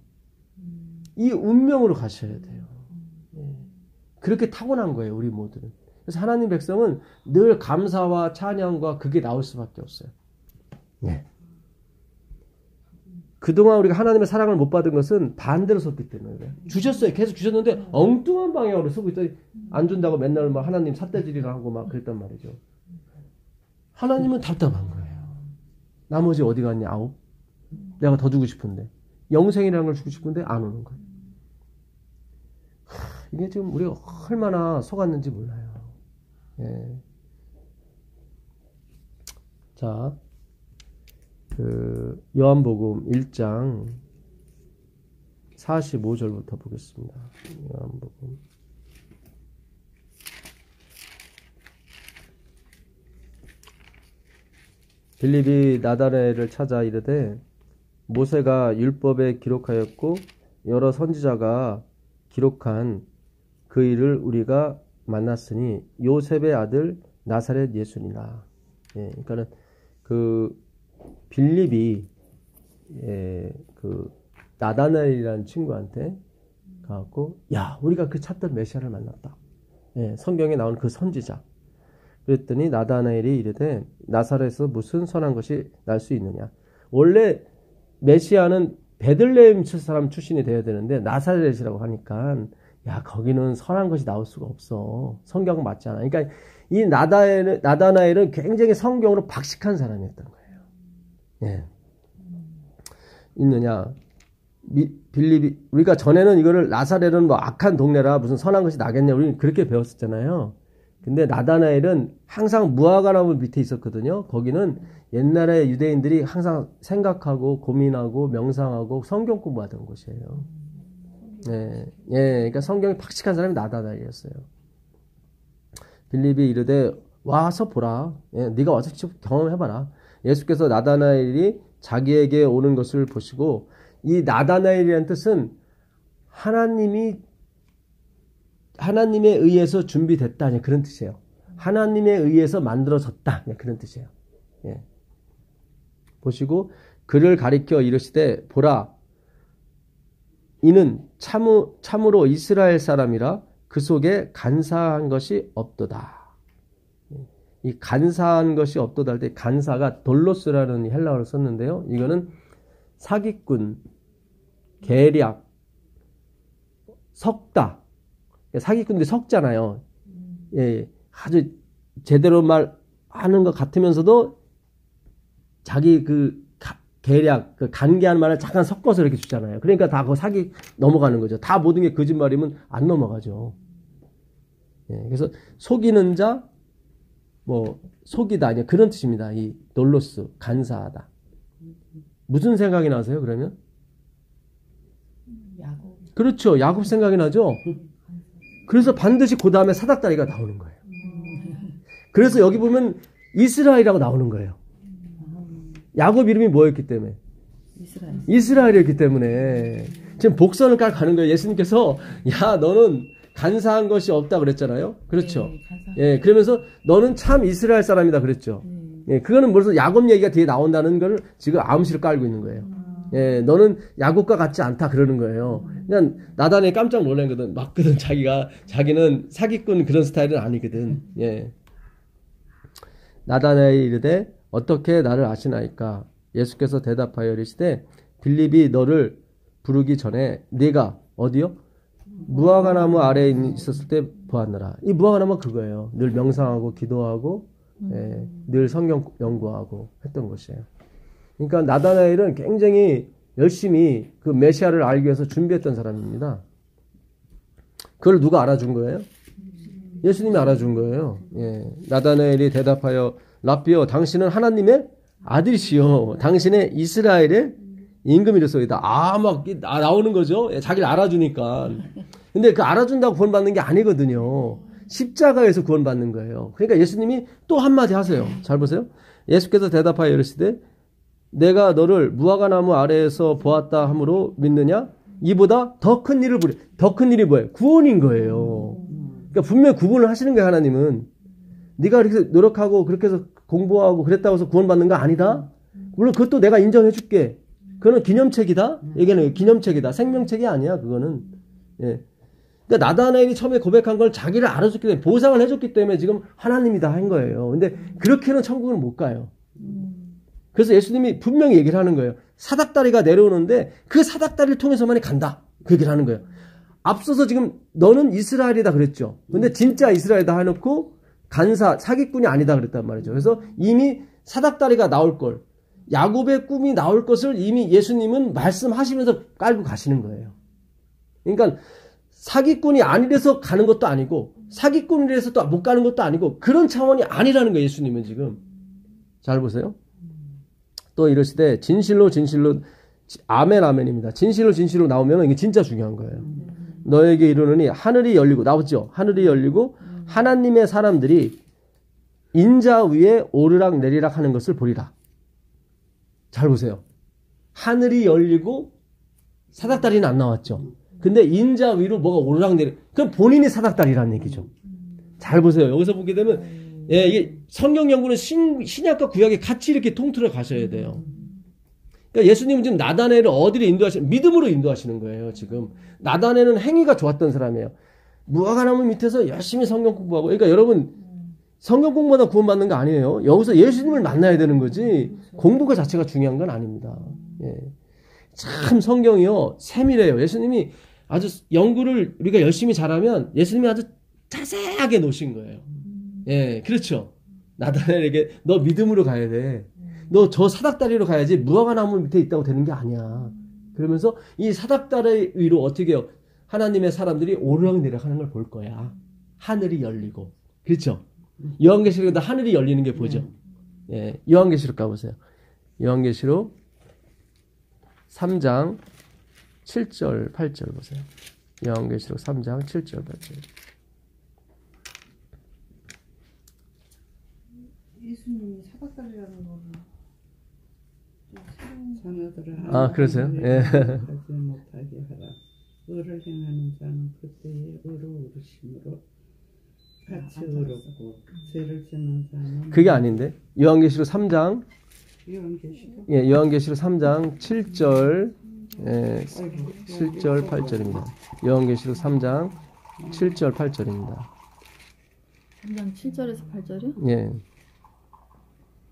이 운명으로 가셔야 돼요. 그렇게 타고난 거예요, 우리 모두는. 그래서 하나님 백성은 늘 감사와 찬양과 그게 나올 수밖에 없어요. 네. 그동안 우리가 하나님의 사랑을 못 받은 것은 반대로 썼기 때문에 그래요. 주셨어요. 계속 주셨는데 엉뚱한 방향으로 쓰고 있더니 안 준다고 맨날 막 하나님 삿대질이나 하고 막 그랬단 말이죠. 하나님은 답답한 거예요. 나머지 어디 갔냐? 9? 내가 더 주고 싶은데. 영생이라는 걸 주고 싶은데 안 오는 거예요. 이게 지금 우리가 얼마나 속았는지 몰라요. 예. 자, 요한복음 1장 45절부터 보겠습니다. 요한복음. 빌립이 나다나엘을 찾아 이르되 모세가 율법에 기록하였고 여러 선지자가 기록한 그 일을 우리가 만났으니 요셉의 아들 나사렛 예수니라. 예, 그러니까는 그 빌립이 그 나다나엘이라는 친구한테 가갖고 야 우리가 그 찾던 메시아를 만났다. 예, 성경에 나오는 그 선지자. 그랬더니 나다나엘이 이르되 나사렛에서 무슨 선한 것이 날 수 있느냐. 원래 메시아는 베들레헴 사람 출신이 되어야 되는데 나사렛이라고 하니까 야 거기는 선한 것이 나올 수가 없어. 성경 맞지 않아. 그러니까 이 나다나엘은 굉장히 성경으로 박식한 사람이었던 거예요. 예. 있느냐. 빌립이 우리가 전에는 이거를 나사렛은 뭐 악한 동네라 무슨 선한 것이 나겠냐 우리는 그렇게 배웠었잖아요. 근데 나다나엘은 항상 무화과나무 밑에 있었거든요. 거기는 옛날에 유대인들이 항상 생각하고 고민하고 명상하고 성경 공부하던 곳이에요. 예, 예, 그러니까 성경이 박식한 사람이 나다나엘이었어요. 빌립이 이르되 와서 보라. 예, 네가 와서 직접 경험해봐라. 예수께서 나다나엘이 자기에게 오는 것을 보시고 이 나다나엘이라는 뜻은 하나님에 의해서 준비됐다 그런 뜻이에요. 하나님에 의해서 만들어졌다 그런 뜻이에요. 예. 보시고 그를 가리켜 이르시되 보라 이는 참으로 이스라엘 사람이라 그 속에 간사한 것이 없도다. 이 간사한 것이 없도다 할 때 간사가 돌로스라는 헬라어를 썼는데요. 이거는 사기꾼, 계략, 석다. 사기꾼들이 석잖아요. 예, 아주 제대로 말하는 것 같으면서도 자기 그 계략, 그 간계한 말을 잠깐 섞어서 이렇게 주잖아요. 그러니까 다 그 사기 넘어가는 거죠. 다 모든 게 거짓말이면 안 넘어가죠. 예, 그래서 속이는 자, 뭐 속이다 아니야 그런 뜻입니다. 이 놀로스 간사하다. 무슨 생각이 나세요? 그러면? 야곱. 그렇죠. 야곱 생각이 나죠. 그래서 반드시 그 다음에 사닥다리가 나오는 거예요. 그래서 여기 보면 이스라엘이라고 나오는 거예요. 야곱 이름이 뭐였기 때문에? 이스라엘이었기 때문에 지금 복선을 깔 가는 거예요. 예수님께서 야 너는 간사한 것이 없다 그랬잖아요. 그렇죠. 예, 그러면서 너는 참 이스라엘 사람이다 그랬죠. 예, 그거는 벌써 야곱 얘기가 뒤에 나온다는 걸 지금 암시를 깔고 있는 거예요. 예, 너는 야곱과 같지 않다 그러는 거예요. 그냥 나단에 깜짝 놀란 맞거든. 자기는 사기꾼 그런 스타일은 아니거든. 예. 나단에 이르되 어떻게 나를 아시나이까? 예수께서 대답하여 이르시되 빌립이 너를 부르기 전에 네가 어디요? 무화과나무 아래에 있었을 때 보았느라. 이 무화과나무가 그거예요. 늘 명상하고 기도하고 예, 늘 성경 연구하고 했던 것이에요. 그러니까 나다나엘은 굉장히 열심히 그 메시아를 알기 위해서 준비했던 사람입니다. 그걸 누가 알아준 거예요? 예수님이 알아준 거예요. 예. 나다나엘이 대답하여 랍비여 당신은 하나님의 아들이시요 당신의 이스라엘의 임금이로소이다. 막 나오는 거죠. 예, 자기를 알아주니까. 근데 그 알아준다고 구원받는 게 아니거든요. 십자가에서 구원받는 거예요. 그러니까 예수님이 또 한마디 하세요. 잘 보세요. 예수께서 대답하여 이르시되 내가 너를 무화과나무 아래에서 보았다 함으로 믿느냐? 이보다 더 큰 일을 부리. 더 큰 일이 뭐예요? 구원인 거예요. 그러니까 분명히 구분을 하시는 거예요. 하나님은. 네가 이렇게 노력하고 그렇게 해서 공부하고 그랬다고 해서 구원받는 거 아니다. 물론 그것도 내가 인정해 줄게. 그거는 기념책이다. 얘기는 기념책이다. 생명책이 아니야. 그거는. 예. 그러니까 나다나엘이 처음에 고백한 걸 자기를 알아줬기 때문에 보상을 해줬기 때문에 지금 하나님이다 한 거예요. 근데 그렇게는 천국은 못 가요. 그래서 예수님이 분명히 얘기를 하는 거예요. 사닥다리가 내려오는데 그 사닥다리를 통해서만이 간다. 그 얘기를 하는 거예요. 앞서서 지금 너는 이스라엘이다 그랬죠. 근데 진짜 이스라엘이다 해놓고 사기꾼이 아니다 그랬단 말이죠. 그래서 이미 사닥다리가 나올 걸, 야곱의 꿈이 나올 것을 이미 예수님은 말씀하시면서 깔고 가시는 거예요. 그러니까 사기꾼이 아니래서 가는 것도 아니고 사기꾼이라서 또 못 가는 것도 아니고 그런 차원이 아니라는 거예요. 예수님은 지금. 잘 보세요. 또 이러시되 진실로 아멘 아멘입니다. 진실로 나오면 이게 진짜 중요한 거예요. 너에게 이르노니 하늘이 열리고 나오죠. 하늘이 열리고 하나님의 사람들이 인자 위에 오르락 내리락 하는 것을 보리라. 잘 보세요. 하늘이 열리고 사닥다리는 안 나왔죠. 근데 인자 위로 뭐가 오르락 내리락. 그럼 본인이 사닥다리라는 얘기죠. 잘 보세요. 여기서 보게 되면 예, 이게 성경 연구는 신약과 구약이 같이 이렇게 통틀어 가셔야 돼요. 그러니까 예수님은 지금 나다나엘을 어디로 인도하시는, 믿음으로 인도하시는 거예요, 지금. 나다나엘은 행위가 좋았던 사람이에요. 무화과나무 밑에서 열심히 성경 공부하고, 그러니까 여러분, 성경 공부하다 구원받는 거 아니에요. 여기서 예수님을 만나야 되는 거지, 공부가 자체가 중요한 건 아닙니다. 예. 참 성경이요, 세밀해요. 예수님이 아주 연구를 우리가 열심히 잘하면 예수님이 아주 자세하게 놓으신 거예요. 예, 그렇죠. 나다나엘에게 너 믿음으로 가야 돼. 너 저 사닥다리로 가야지 무화과나무 밑에 있다고 되는 게 아니야. 그러면서 이 사닥다리 위로 어떻게 해요? 하나님의 사람들이 오르락내리락 하는 걸 볼 거야. 하늘이 열리고. 그렇죠? 요한계시록에다 하늘이 열리는 게 보죠. 예, 요한계시록 가보세요. 요한계시록 3장 7절 8절 보세요. 요한계시록 3장 7절 8절. 예수님이 사박달이라는 거는 자녀들을 아, 그러세요? 예. 하지 못하게 하라. 의를 행하는 자는 그때의 의로 오르심으로 같이 의롭고 죄를 짓는 자는 그게 아닌데. 요한계시록 3장 요한계시록 예, 요한계시록 3장 7절 예, 7절 8절입니다. 요한계시록 3장 7절 8절입니다. 3장 7절에서 8절이요? 예.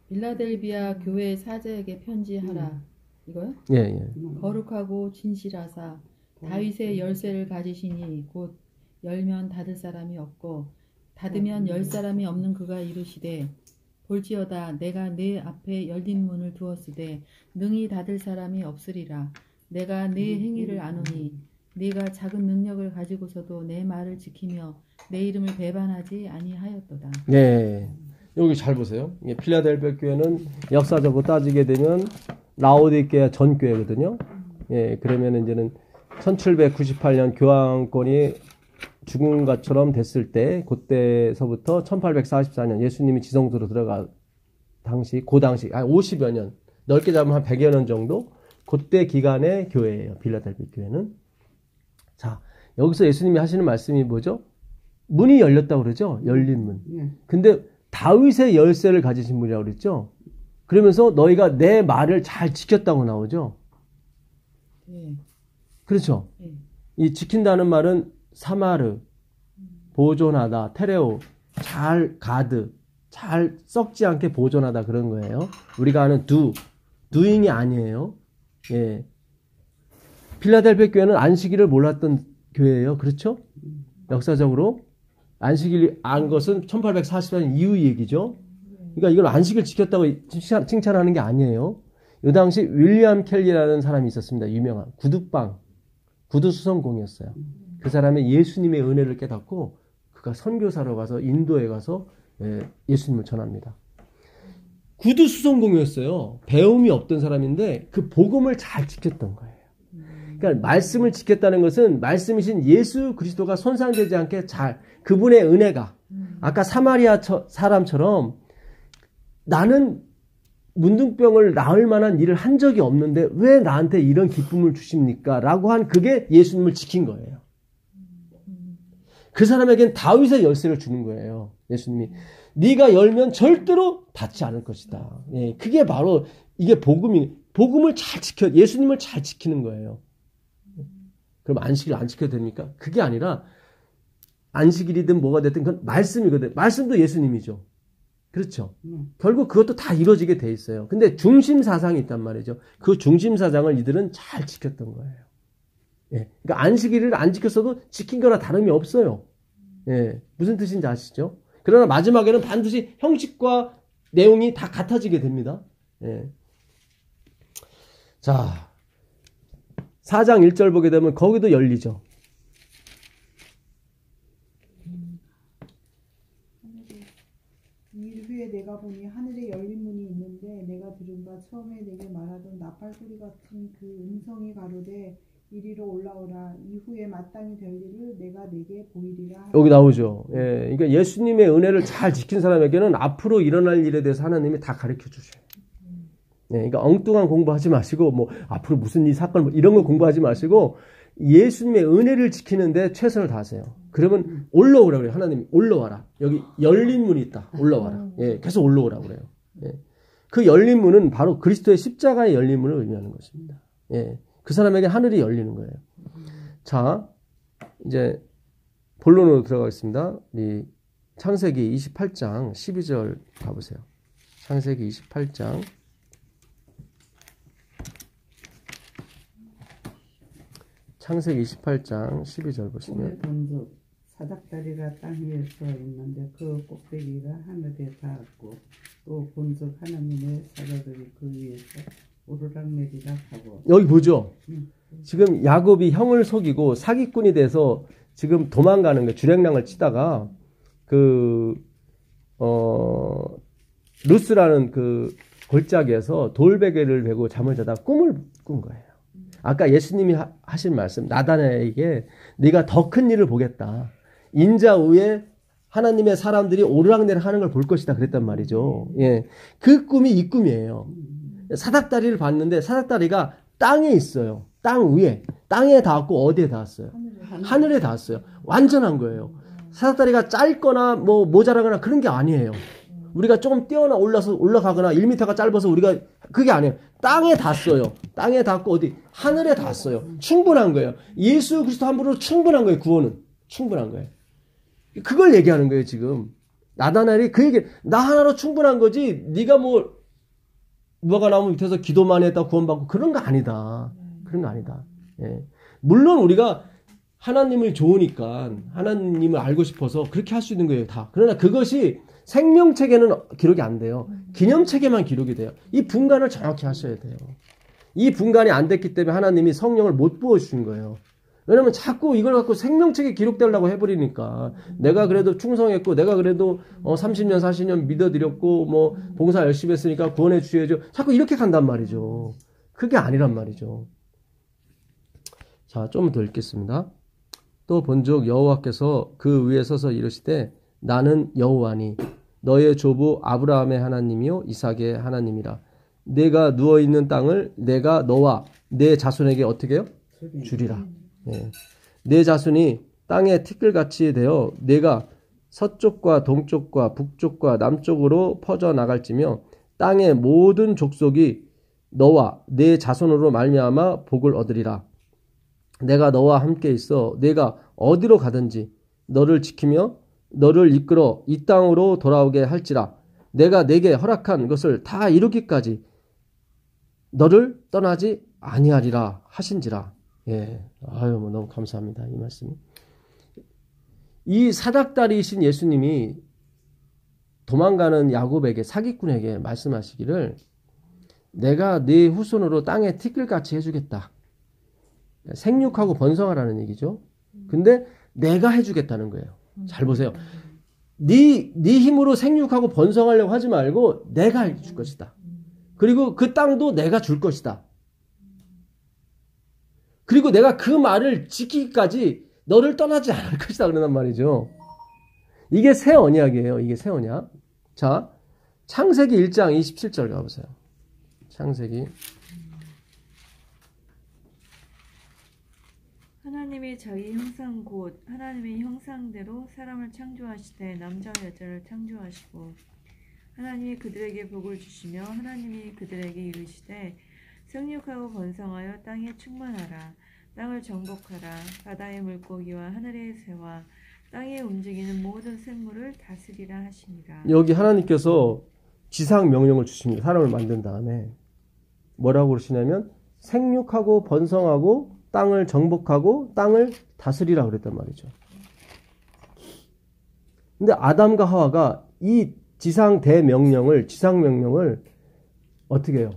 빌라델비아 교회 사제에게 편지하라. 이거요? 예, 예. 거룩하고 진실하사 다윗의 열쇠를 가지시니 곧 열면 닫을 사람이 없고 닫으면 열 사람이 없는 그가 이르시되 볼지어다 내가 네 앞에 열린 문을 두었으되 능히 닫을 사람이 없으리라. 내가 네 행위를 아노니 네가 작은 능력을 가지고서도 내 말을 지키며 내 이름을 배반하지 아니하였도다. 네. 여기 잘 보세요. 필라델피아 교회는 역사적으로 따지게 되면 라오디게아 전 교회거든요. 예, 그러면 이제는 1798년 교황권이 죽은 것처럼 됐을 때, 그때서부터 1844년 예수님이 지성소로 들어가 당시, 그 당시, 50여 년, 넓게 잡으면 한 100여 년 정도, 그때 기간의 교회예요. 필라델피아 교회는. 자, 여기서 예수님이 하시는 말씀이 뭐죠? 문이 열렸다고 그러죠? 열린 문. 근데 다윗의 열쇠를 가지신 분이라고 그랬죠? 그러면서 너희가 내 말을 잘 지켰다고 나오죠? 예. 그렇죠? 예. 이 지킨다는 말은 사마르, 보존하다, 테레오, 잘 가드, 잘 썩지 않게 보존하다 그런 거예요. 우리가 아는 doing이 아니에요. 예. 필라델피아 교회는 안식일을 몰랐던 교회예요. 그렇죠? 역사적으로. 안식일 안 것은 1844년 이후 얘기죠. 그러니까 이건 안식을 지켰다고 칭찬하는 게 아니에요. 이 당시 윌리엄 켈리라는 사람이 있었습니다. 유명한 구두수성공이었어요. 그 사람이 예수님의 은혜를 깨닫고 그가 선교사로 가서 인도에 가서 예수님을 전합니다. 구두수성공이었어요. 배움이 없던 사람인데 그 복음을 잘 지켰던 거예요. 그러니까 말씀을 지켰다는 것은 말씀이신 예수 그리스도가 손상되지 않게 잘, 그분의 은혜가 아까 사마리아 사람처럼 나는 문둥병을 나을 만한 일을 한 적이 없는데 왜 나한테 이런 기쁨을 주십니까? 라고 한 그게 예수님을 지킨 거예요. 그 사람에겐 다윗의 열쇠를 주는 거예요. 예수님이 네가 열면 절대로 닫지 않을 것이다. 예, 그게 바로 이게 복음을 잘 지켜, 예수님을 잘 지키는 거예요. 그럼 안식일 안 지켜도 됩니까? 그게 아니라 안식일이든 뭐가 됐든 그건 말씀이거든. 말씀도 예수님이죠. 그렇죠. 결국 그것도 다 이루어지게 돼 있어요. 근데 중심 사상이 있단 말이죠. 그 중심 사상을 이들은 잘 지켰던 거예요. 예. 그러니까 안식일을 안 지켰어도 지킨 거나 다름이 없어요. 예. 무슨 뜻인지 아시죠? 그러나 마지막에는 반드시 형식과 내용이 다 같아지게 됩니다. 예. 자, 4장 1절 보게 되면 거기도 열리죠. 이 후에 내가 보니 하늘에 열린 문이 있는데 내가 들은 바 처음에 내게 말하던 나팔 소리 같은 그 음성이 가로되 이리로 올라오라. 이후에 마땅히 될 일을 내가 내게 보이리라. 여기 나오죠. 예, 그러니까 예수님의 은혜를 잘 지킨 사람에게는 앞으로 일어날 일에 대해서 하나님이 다 가르쳐 주셔요. 예, 그러니까 엉뚱한 공부하지 마시고 뭐 앞으로 무슨 이 사건 뭐 이런 거 공부하지 마시고 예수님의 은혜를 지키는데 최선을 다하세요. 그러면 올라오라고 그래요. 하나님이 올라와라. 여기 열린 문이 있다. 올라와라. 예, 계속 올라오라고 그래요. 예. 그 열린 문은 바로 그리스도의 십자가의 열린 문을 의미하는 것입니다. 예. 그 사람에게 하늘이 열리는 거예요. 자, 이제 본론으로 들어가겠습니다. 이 창세기 28장 12절 가보세요. 창세기 28장 12절 보시면 본적 사닥다리가 땅 위에 서 있는데 그 꼭대기가 하늘에 닿았고 또 본적 하나님의 사자들이 그 위에서 오르락내리락 하고. 여기 보죠. 지금 야곱이 형을 속이고 사기꾼이 돼서 지금 도망가는 거예요. 주랭랑을 치다가 루스라는 그 골짜기에서 돌베개를 베고 잠을 자다 꿈을 꾼 거예요. 아까 예수님이 하신 말씀, 나다나에게 네가 더 큰 일을 보겠다. 인자 위에 하나님의 사람들이 오르락내리락 하는 걸 볼 것이다 그랬단 말이죠. 예, 그 꿈이 이 꿈이에요. 사닥다리를 봤는데 사닥다리가 땅에 있어요. 땅 위에. 땅에 닿았고 어디에 닿았어요? 하늘에 닿았어요. 완전한 거예요. 사닥다리가 짧거나 뭐 모자라거나 그런 게 아니에요. 우리가 조금 뛰어나 올라가거나 1m가 짧아서 우리가 그게 아니에요. 땅에 닿았어요. 땅에 닿고 어디? 하늘에 닿았어요. 충분한 거예요. 예수 그리스도 한 분으로 충분한 거예요. 구원은. 충분한 거예요. 그걸 얘기하는 거예요, 지금. 나다나엘이 그 얘기, 나 하나로 충분한 거지, 네가 뭐가 나오면 밑에서 기도만 했다 구원받고 그런 거 아니다. 그런 거 아니다. 예. 물론 우리가 하나님을 좋으니까 하나님을 알고 싶어서 그렇게 할 수 있는 거예요, 다. 그러나 그것이 생명책에는 기록이 안 돼요. 기념책에만 기록이 돼요. 이 분간을 정확히 하셔야 돼요. 이 분간이 안 됐기 때문에 하나님이 성령을 못 부어주신 거예요. 왜냐면 자꾸 이걸 갖고 생명책에 기록되려고 해버리니까 내가 그래도 충성했고 내가 그래도 30년 40년 믿어드렸고 뭐 봉사 열심히 했으니까 구원해 주셔야죠. 자꾸 이렇게 간단 말이죠. 그게 아니란 말이죠. 자, 좀 더 읽겠습니다. 또 본즉 여호와께서 그 위에 서서 이르시되 나는 여호와니 너의 조부 아브라함의 하나님이요 이삭의 하나님이라. 내가 누워있는 땅을 내가 너와 내 자손에게 어떻게 해요? 주리라. 예. 내 자손이 땅의 티끌같이 되어 내가 서쪽과 동쪽과 북쪽과 남쪽으로 퍼져 나갈지며 땅의 모든 족속이 너와 내 자손으로 말미암아 복을 얻으리라. 내가 너와 함께 있어 내가 어디로 가든지 너를 지키며 너를 이끌어 이 땅으로 돌아오게 할지라. 내가 내게 허락한 것을 다 이루기까지 너를 떠나지 아니하리라 하신지라. 예, 아유, 너무 감사합니다. 이 말씀이. 이 사닥다리이신 예수님이 도망가는 야곱에게, 사기꾼에게 말씀하시기를 내가 네 후손으로 땅에 티끌같이 해주겠다. 생육하고 번성하라는 얘기죠. 근데 내가 해주겠다는 거예요. 잘 보세요. 네 힘으로 생육하고 번성하려고 하지 말고 내가 해줄 것이다. 그리고 그 땅도 내가 줄 것이다. 그리고 내가 그 말을 지키기까지 너를 떠나지 않을 것이다. 그러단 말이죠. 이게 새 언약이에요. 이게 새 언약. 자, 창세기 1장 27절 가보세요. 창세기. 하나님이 자기 형상 곧 하나님의 형상대로 사람을 창조하시되 남자와 여자를 창조하시고 하나님이 그들에게 복을 주시며 하나님이 그들에게 이르시되 생육하고 번성하여 땅에 충만하라. 땅을 정복하라. 바다의 물고기와 하늘의 새와 땅에 움직이는 모든 생물을 다스리라 하시니라. 여기 하나님께서 지상 명령을 주십니다. 사람을 만든 다음에 뭐라고 그러시냐면 생육하고 번성하고 땅을 정복하고 땅을 다스리라 그랬단 말이죠. 근데 아담과 하와가 이 지상 명령을 어떻게 해요?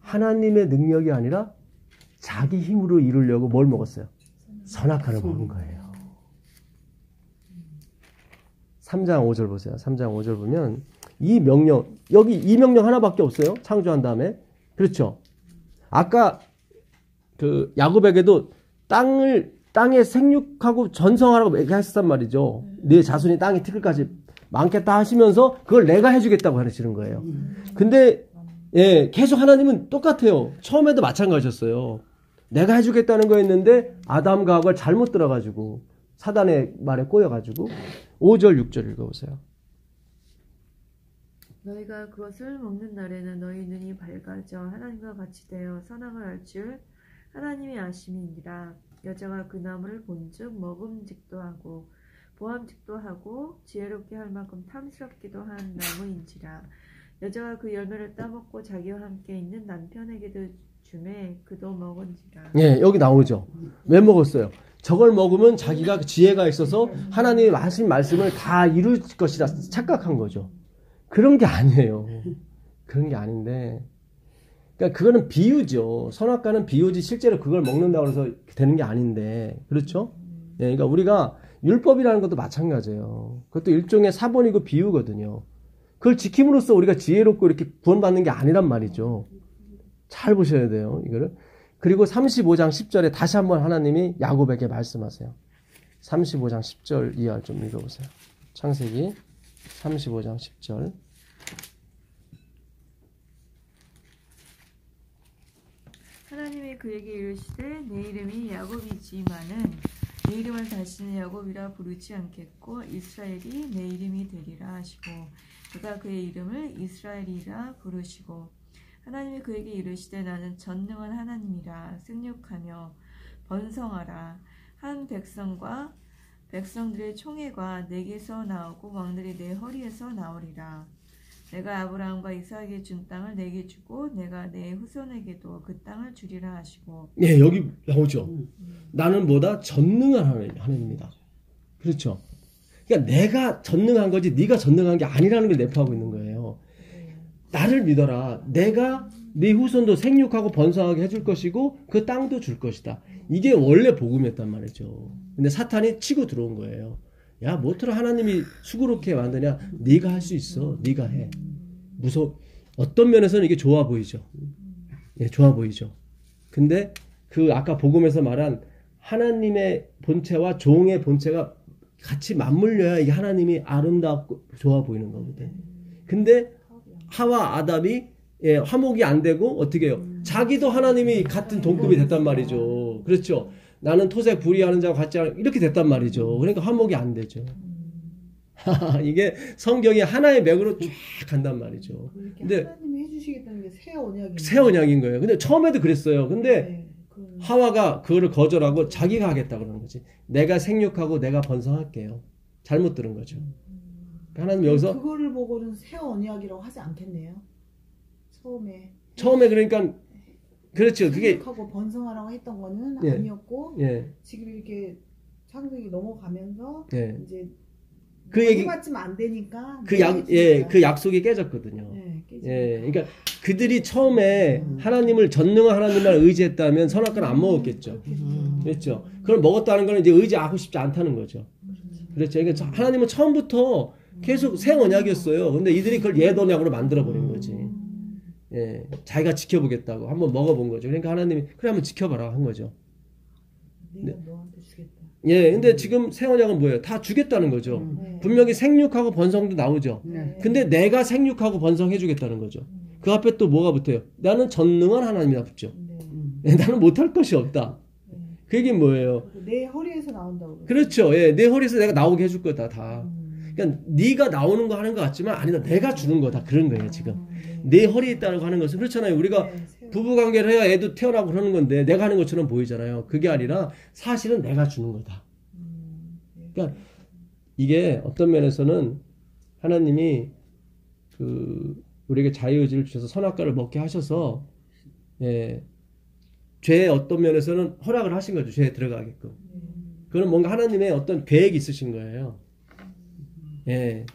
하나님의 능력이 아니라 자기 힘으로 이루려고 뭘 먹었어요? 선악과를 먹은 거예요. 3장 5절 보세요. 3장 5절 보면 이 명령, 여기 이 명령 하나밖에 없어요. 창조한 다음에. 그렇죠. 아까 그 야곱에게도 땅에 생육하고 전성하라고 얘기하셨단 말이죠. 네 자손이 땅에 티끌까지 많겠다 하시면서 그걸 내가 해주겠다고 하시는 거예요. 근데 예, 계속 하나님은 똑같아요. 처음에도 마찬가지였어요. 내가 해주겠다는 거였는데 아담과 하와가 잘못 들어가지고 사단의 말에 꼬여가지고 5절 6절 읽어보세요. 너희가 그것을 먹는 날에는 너희 눈이 밝아져 하나님과 같이 되어 선악을 알 줄 하나님이 아심이니라. 여자가 그 나무를 본즉 먹음직도 하고 보암직도 하고 지혜롭게 할 만큼 탐스럽기도 한 나무인지라. 여자가 그 열매를 따먹고 자기와 함께 있는 남편에게도 주매 그도 먹은지라. 예, 여기 나오죠. 왜 먹었어요? 저걸 먹으면 자기가 지혜가 있어서 하나님이 하신 말씀을 다 이룰 것이라 착각한 거죠. 그런 게 아니에요. 그런 게 아닌데, 그러니까 그거는 비유죠. 선악과는 비유지 실제로 그걸 먹는다고 해서 되는 게 아닌데, 그렇죠? 예, 그러니까 우리가 율법이라는 것도 마찬가지예요. 그것도 일종의 사본이고 비유거든요. 그걸 지킴으로써 우리가 지혜롭고 이렇게 구원받는 게 아니란 말이죠. 잘 보셔야 돼요, 이거를. 그리고 35장 10절에 다시 한번 하나님이 야곱에게 말씀하세요. 35장 10절 이하 좀 읽어보세요. 창세기 35장 10절. 하나님이 그에게 이르시되 내 이름이 야곱이지만은 내 이름을 다시는 야곱이라 부르지 않겠고 이스라엘이 내 이름이 되리라 하시고 그가 그의 이름을 이스라엘이라 부르시고 하나님이 그에게 이르시되 나는 전능한 하나님이라 생육하며 번성하라. 한 백성과 백성들의 총회가 내게서 나오고 왕들이 내 허리에서 나오리라. 내가 아브라함과 이삭에게 준 땅을 내게 주고 내가 내 후손에게도 그 땅을 주리라 하시고. 예, 여기 나오죠. 나는 뭐다? 전능한 하나님입니다. 그렇죠. 그러니까 내가 전능한 거지 네가 전능한 게 아니라는 걸 내포하고 있는 거예요. 나를 믿어라. 내가 네 후손도 생육하고 번성하게 해줄 것이고 그 땅도 줄 것이다. 이게 원래 복음이었단 말이죠. 근데 사탄이 치고 들어온 거예요. 야, 뭐더러 하나님이 수고롭게 만드냐? 네가 할 수 있어. 네가 해. 어떤 면에서는 이게 좋아 보이죠. 예, 좋아 보이죠. 근데 그 아까 복음에서 말한 하나님의 본체와 종의 본체가 같이 맞물려야 이게 하나님이 아름답고 좋아 보이는 거거든. 근데 하와 아담이 화목이 안 되고 어떻게 해요? 자기도 하나님이 같은 동급이 됐단 말이죠. 그렇죠. 나는 토색 불의하는 자와 같지 않아 이렇게 됐단 말이죠. 그러니까 화목이 안 되죠. 이게 성경이 하나의 맥으로 쫙 간단 말이죠. 근데 하나님이 해주시겠다는 게 새 언약인 거예요. 근데 처음에도 그랬어요. 근데 하와가 그거를 거절하고 자기가 하겠다 그러는 거지. 내가 생육하고 내가 번성할게요. 잘못 들은 거죠. 하나님 여기서 그거를 보고는 새 언약이라고 하지 않겠네요. 처음에 그러니까 그렇죠. 그게 하고 번성하라고 했던 거는 예. 아니었고 예. 지금 이렇게 창세기 넘어가면서 예. 이제 그 얘기 맞으면 안 되니까 그 약속이 깨졌거든요. 그러니까 그들이 처음에 하나님을 전능한 하나님만 의지했다면 선악과는 안 먹었겠죠. 그렇죠. 그걸 먹었다는 거는 이제 의지하고 싶지 않다는 거죠. 그렇죠. 그러니까 하나님은 처음부터 계속 새 언약이었어요. 근데 이들이 그걸 옛 언약으로 만들어 버린 거지. 예, 자기가 지켜보겠다고 한번 먹어본 거죠. 그러니까 하나님이 그래 한번 지켜봐라 한 거죠. 내가 너한테 주겠다. 예, 근데 지금 새 언약은 뭐예요? 다 주겠다는 거죠. 분명히 생육하고 번성도 나오죠. 근데 내가 생육하고 번성해주겠다는 거죠. 그 앞에 또 뭐가 붙어요? 나는 전능한 하나님이다 붙죠. 나는 못할 것이 없다. 그 얘기는 뭐예요? 내 허리에서 나온다고. 그렇죠. 예, 내 허리에서 내가 나오게 해줄 거다 다. 그러니까 네가 나오는 거 하는 것 같지만 아니다. 내가 주는 거다 그런 거예요 지금. 내 허리에 있다고 하는 것은 그렇잖아요. 우리가 부부관계를 해야 애도 태어나고 그러는 건데 내가 하는 것처럼 보이잖아요. 그게 아니라 사실은 내가 주는 거다. 그러니까 이게 어떤 면에서는 하나님이 우리에게 자유의지를 주셔서 선악과를 먹게 하셔서 죄의 어떤 면에서는 허락을 하신 거죠. 죄에 들어가게끔. 그건 뭔가 하나님의 어떤 계획이 있으신 거예요. 예.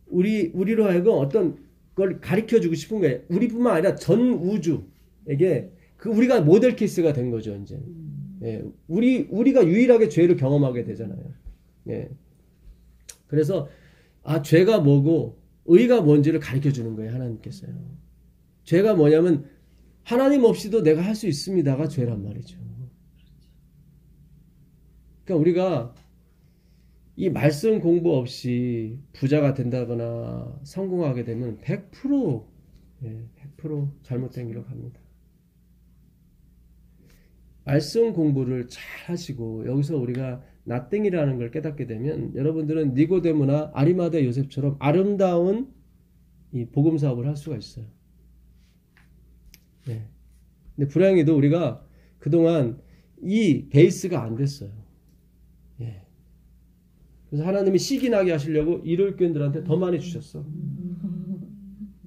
우리로 하여금 어떤 걸 가르쳐 주고 싶은 거예요. 우리뿐만 아니라 전 우주에게 우리가 모델 케이스가 된 거죠, 이제. 예. 우리가 유일하게 죄를 경험하게 되잖아요. 예. 그래서, 죄가 뭐고, 의가 뭔지를 가르쳐 주는 거예요, 하나님께서요. 죄가 뭐냐면, 하나님 없이도 내가 할 수 있습니다가 죄란 말이죠. 그러니까 우리가 이 말씀 공부 없이 부자가 된다거나 성공하게 되면 100% 잘못된 길로 갑니다. 말씀 공부를 잘 하시고 여기서 우리가 나땡이라는 걸 깨닫게 되면 여러분들은 니고데모나 아리마대 요셉처럼 아름다운 이 복음 사업을 할 수가 있어요. 네. 근데 불행히도 우리가 그동안 이 베이스가 안 됐어요. 예. 그래서 하나님이 시기 나게 하시려고 이를 교인들한테 더 많이 주셨어.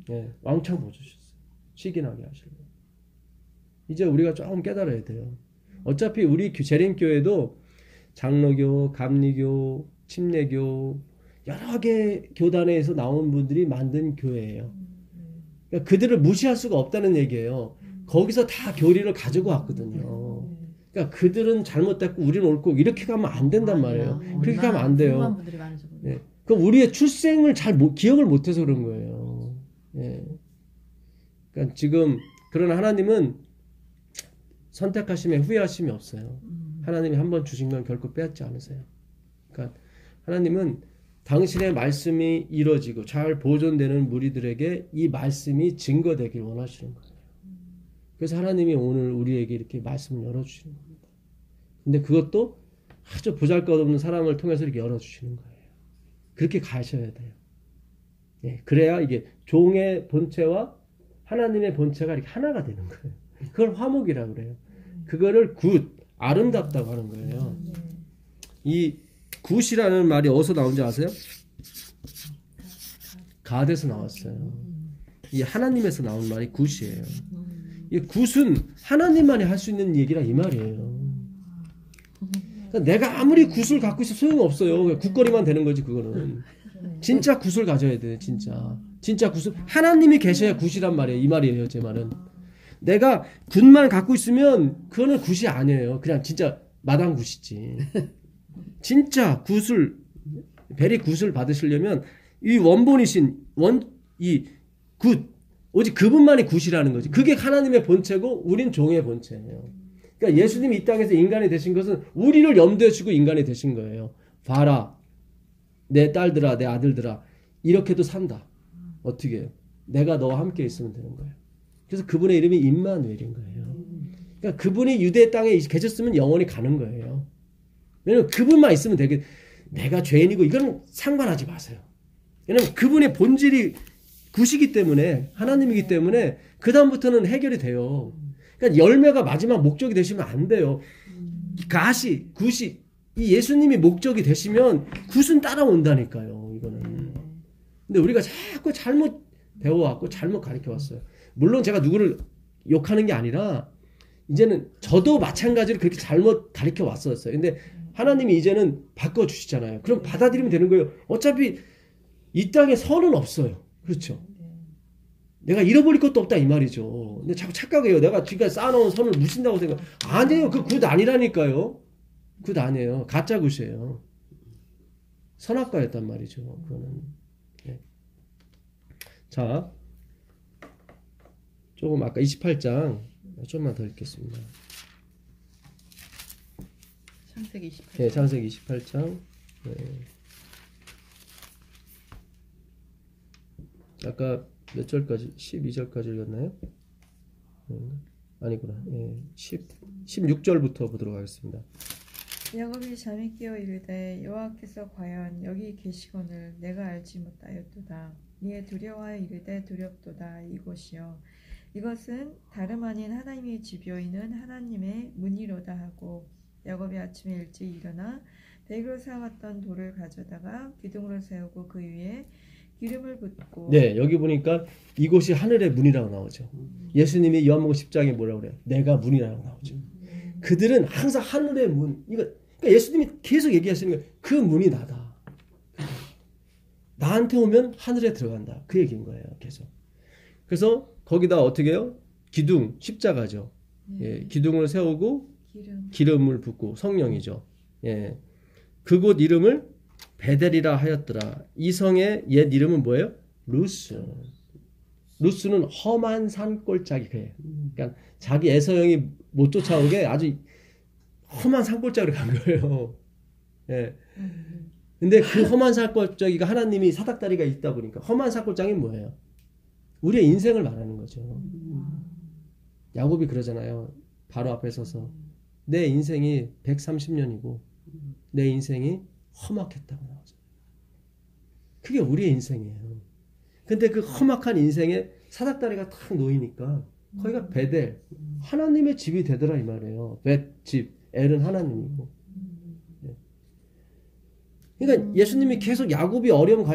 예. 왕창 부어주셨어요. 시기 나게 하시려고. 이제 우리가 조금 깨달아야 돼요. 어차피 우리 재림교회도 장로교, 감리교, 침례교 여러 개 교단에서 나온 분들이 만든 교회예요. 그러니까 그들을 무시할 수가 없다는 얘기예요. 거기서 다 교리를 가지고 왔거든요. 그러니까 그들은 잘못됐고 우리는 옳고 이렇게 가면 안 된단 말이에요. 그렇게 가면 안 돼요. 예. 그럼 우리의 출생을 잘 기억을 못해서 그런 거예요. 예. 그러니까 지금 그러나 하나님은 선택하심에 후회하심이 없어요. 하나님이 한번 주신 건 결코 빼앗지 않으세요. 그러니까 하나님은 당신의 말씀이 이루어지고 잘 보존되는 무리들에게 이 말씀이 증거되길 원하시는 거예요. 그래서 하나님이 오늘 우리에게 이렇게 말씀을 열어주시는 겁니다. 근데 그것도 아주 보잘것없는 사람을 통해서 이렇게 열어주시는 거예요. 그렇게 가셔야 돼요. 예, 그래야 이게 종의 본체와 하나님의 본체가 이렇게 하나가 되는 거예요. 그걸 화목이라고 그래요. 그거를 굿, 아름답다고 하는 거예요. 이 굿이라는 말이 어디서 나온지 아세요? 갓에서 나왔어요. 이 하나님에서 나온 말이 굿이에요. 이 굿은 하나님만이 할 수 있는 얘기라 이 말이에요. 그러니까 내가 아무리 굿을 갖고 있어 소용없어요. 굿거리만 되는 거지 그거는. 진짜 굿을 가져야 돼요. 진짜 굿을 하나님이 계셔야 굿이란 말이에요. 이 말이에요. 제 말은. 내가 굿만 갖고 있으면 그거는 굿이 아니에요. 그냥 진짜 마당 굿이지. 진짜 굿을 베리 굿을 받으시려면 이 원본이신 이 굿 오직 그분만이 굿이라는 거지. 그게 하나님의 본체고 우린 종의 본체예요. 그러니까 예수님이 이 땅에서 인간이 되신 것은 우리를 염두에 두고 인간이 되신 거예요. 봐라. 내 딸들아 내 아들들아 이렇게도 산다. 어떻게 해요? 내가 너와 함께 있으면 되는 거예요. 그래서 그분의 이름이 임마누엘인 거예요. 그러니까 그분이 유대 땅에 계셨으면 영원히 가는 거예요. 왜냐면 그분만 있으면 되게 내가 죄인이고 이건 상관하지 마세요. 왜냐면 그분의 본질이 굿이기 때문에 하나님이기 때문에 그 다음부터는 해결이 돼요. 그러니까 열매가 마지막 목적이 되시면 안 돼요. 굿이 이 예수님이 목적이 되시면 굿은 따라온다니까요. 이거는. 근데 우리가 자꾸 잘못 배워왔고 잘못 가르쳐왔어요. 물론 제가 누구를 욕하는 게 아니라 이제는 저도 마찬가지로 그렇게 잘못 가르쳐 왔었어요. 근데 하나님이 이제는 바꿔주시잖아요. 그럼 받아들이면 되는 거예요. 어차피 이 땅에 선은 없어요. 그렇죠. 내가 잃어버릴 것도 없다 이 말이죠. 근데 자꾸 착각해요. 내가 지금까지 쌓아놓은 선을 무신다고 생각. 아니에요. 그 굿 아니라니까요. 굿 아니에요. 가짜 굿이에요. 선악과였단 말이죠. 그거는. 네. 자, 조금 아까 28장 좀만 더 읽겠습니다. 창세기 28장. 네, 창세기 28장. 네. 아까 몇 절까지? 12절까지 읽었나요? 아니구나. 예, 16절부터 보도록 하겠습니다. 야곱이 잠이 깨어 이르되 여호와께서 과연 여기 계시거늘 내가 알지 못하였도다. 이에 두려워하여 이르되 두렵도다. 이곳이요 이것은 다름 아닌 하나님의 집이요 이는 하나님의 문이로다 하고 야곱이 아침에 일찍 일어나 백으로 세워왔던 돌을 가져다가 기둥으로 세우고 그 위에 기름을 붓고. 네, 여기 보니까 이곳이 하늘의 문이라고 나오죠. 예수님이 요한복음 10장에 뭐라고 그래요? 내가 문이라고 나오죠. 그들은 항상 하늘의 문. 그러니까 예수님이 계속 얘기하시는 거예요. 그 문이 나다. 나한테 오면 하늘에 들어간다. 그 얘기인 거예요. 계속. 그래서 거기다 어떻게 해요? 기둥, 십자가죠. 예, 기둥을 세우고 기름을 붓고 성령이죠. 예, 그곳 이름을 베델이라 하였더라. 이 성의 옛 이름은 뭐예요? 루스. 루스는 험한 산골짜기예요. 그러니까 자기 에서형이 못 쫓아오게 아주 험한 산골짜기로 간 거예요. 예. 근데 그 험한 산골짜기가 하나님이 사닥다리가 있다 보니까 험한 산골짜기는 뭐예요? 우리의 인생을 말하는 거죠. 야곱이 그러잖아요. 바로 앞에 서서 내 인생이 130년이고 내 인생이 험악했다고 나오죠. 그게 우리의 인생이에요. 근데 그 험악한 인생에 사닥다리가 탁 놓이니까 거기가 베델, 하나님의 집이 되더라 이 말이에요. 벳, 집, 엘은 하나님이고. 그러니까 예수님이 계속 야곱이 어려움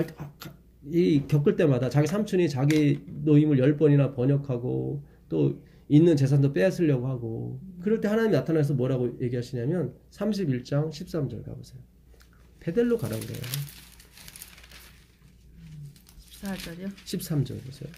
겪을 때마다 자기 삼촌이 자기 노임을 10번이나 번역하고 또 있는 재산도 빼앗으려고 하고 그럴 때 하나님이 나타나서 뭐라고 얘기하시냐면 31장 13절 가보세요. 베델로 가라고 그래요. 14절이요? 13절 보세요.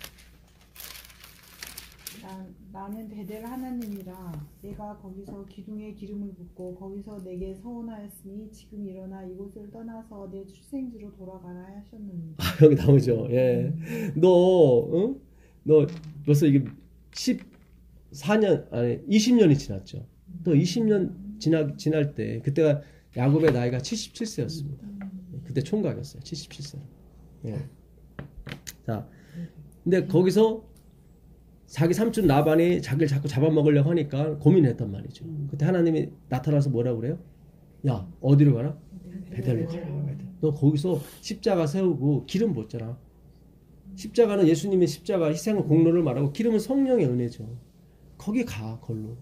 나는 베델 하나님이라 내가 거기서 기둥에 기름을 붓고 거기서 내게 서원하였으니 지금 일어나 이곳을 떠나서 내 출생지로 돌아가라 하셨느니라. 여기 나오죠. 예. 너 벌써 이게 14년 아니 20년이 지났죠. 또 20년 지날 때 그때가 야곱의 나이가 77세였습니다. 그때 총각이었어요. 77세. 예. 자, 근데 거기서 자기 삼촌 라반이 자기를 자꾸 잡아먹으려고 하니까 고민했단 말이죠. 그때 하나님이 나타나서 뭐라고 그래요? 야, 어디로 가라? 베델로 가라. 너 거기서 십자가 세우고 기름 붓잖아. 십자가는 예수님의 십자가 희생의 공로를 말하고 기름은 성령의 은혜죠. 거기 가, 걸로.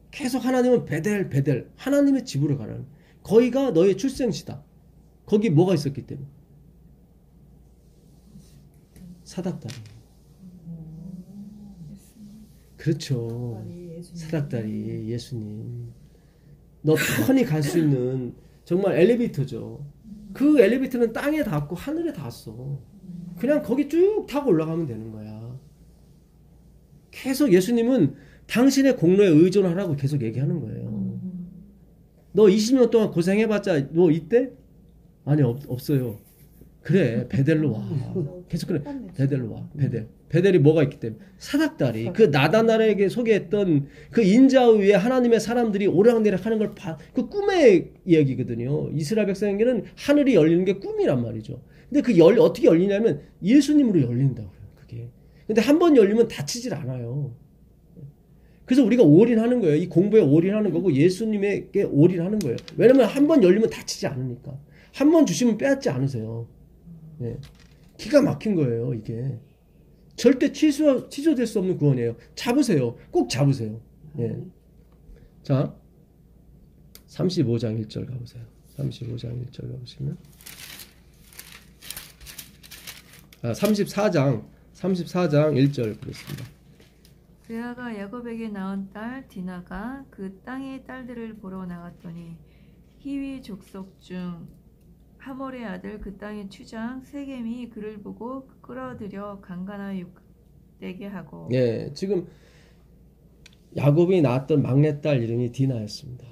계속 하나님은 베델 하나님의 집으로 가라는. 거기가 너의 출생지다. 거기 뭐가 있었기 때문에. 사닥다리. 그렇죠. 사닥다리 예수님. 너 편히 갈 수 있는 정말 엘리베이터죠. 그 엘리베이터는 땅에 닿고 하늘에 닿았어. 그냥 거기 쭉 타고 올라가면 되는 거야. 계속 예수님은 당신의 공로에 의존하라고 계속 얘기하는 거예요. 너 20년 동안 고생해봤자 너 이때? 아니 없어요. 그래 베델로 와. 계속 그래 베델로 와. 베델이 뭐가 있기 때문에 사닥다리 그 나다나엘에게 소개했던 그 인자 위에 하나님의 사람들이 오락내락하는 걸 그 꿈의 이야기거든요. 이스라엘 백성에게는 하늘이 열리는 게 꿈이란 말이죠. 근데 그 어떻게 열리냐면 예수님으로 열린다고요. 그게. 근데 한 번 열리면 닫히질 않아요. 그래서 우리가 올인하는 거예요. 이 공부에 올인하는 거고 예수님에게 올인하는 거예요. 왜냐면 한 번 열리면 닫히지 않으니까. 한 번 주시면 빼앗지 않으세요. 예. 기가 막힌 거예요, 이게. 절대 취소될 수 없는 구원이에요. 잡으세요. 꼭 잡으세요. 예. 자, 35장 1절 가보세요. 35장 1절 가보시면. 34장 1절 보겠습니다. 레아가 야곱에게 낳은 딸 디나가 그 땅의 딸들을 보러 나갔더니 히위 족속 중 하몰의 아들 그 땅의 추장 세겜이 그를 보고 끌어들여 강간하여 육되게 하고. 예, 지금 야곱이 낳았던 막내딸 이름이 디나였습니다.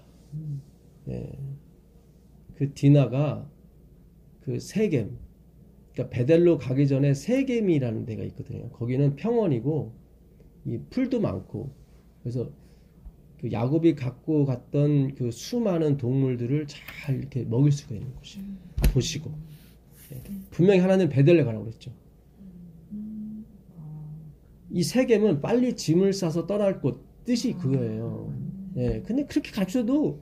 예, 그 디나가 그 세겜, 그러니까 베델로 가기 전에 세겜이라는 데가 있거든요. 거기는 평원이고 이 풀도 많고 그래서 그 야곱이 갖고 갔던 그 수많은 동물들을 잘 이렇게 먹일 수가 있는 곳이에요. 보시고 예. 분명히 하나님 베델에 가라고 그랬죠. 이 세겜은 빨리 짐을 싸서 떠날 곳 뜻이 그거예요. 예. 근데 그렇게 가르쳐도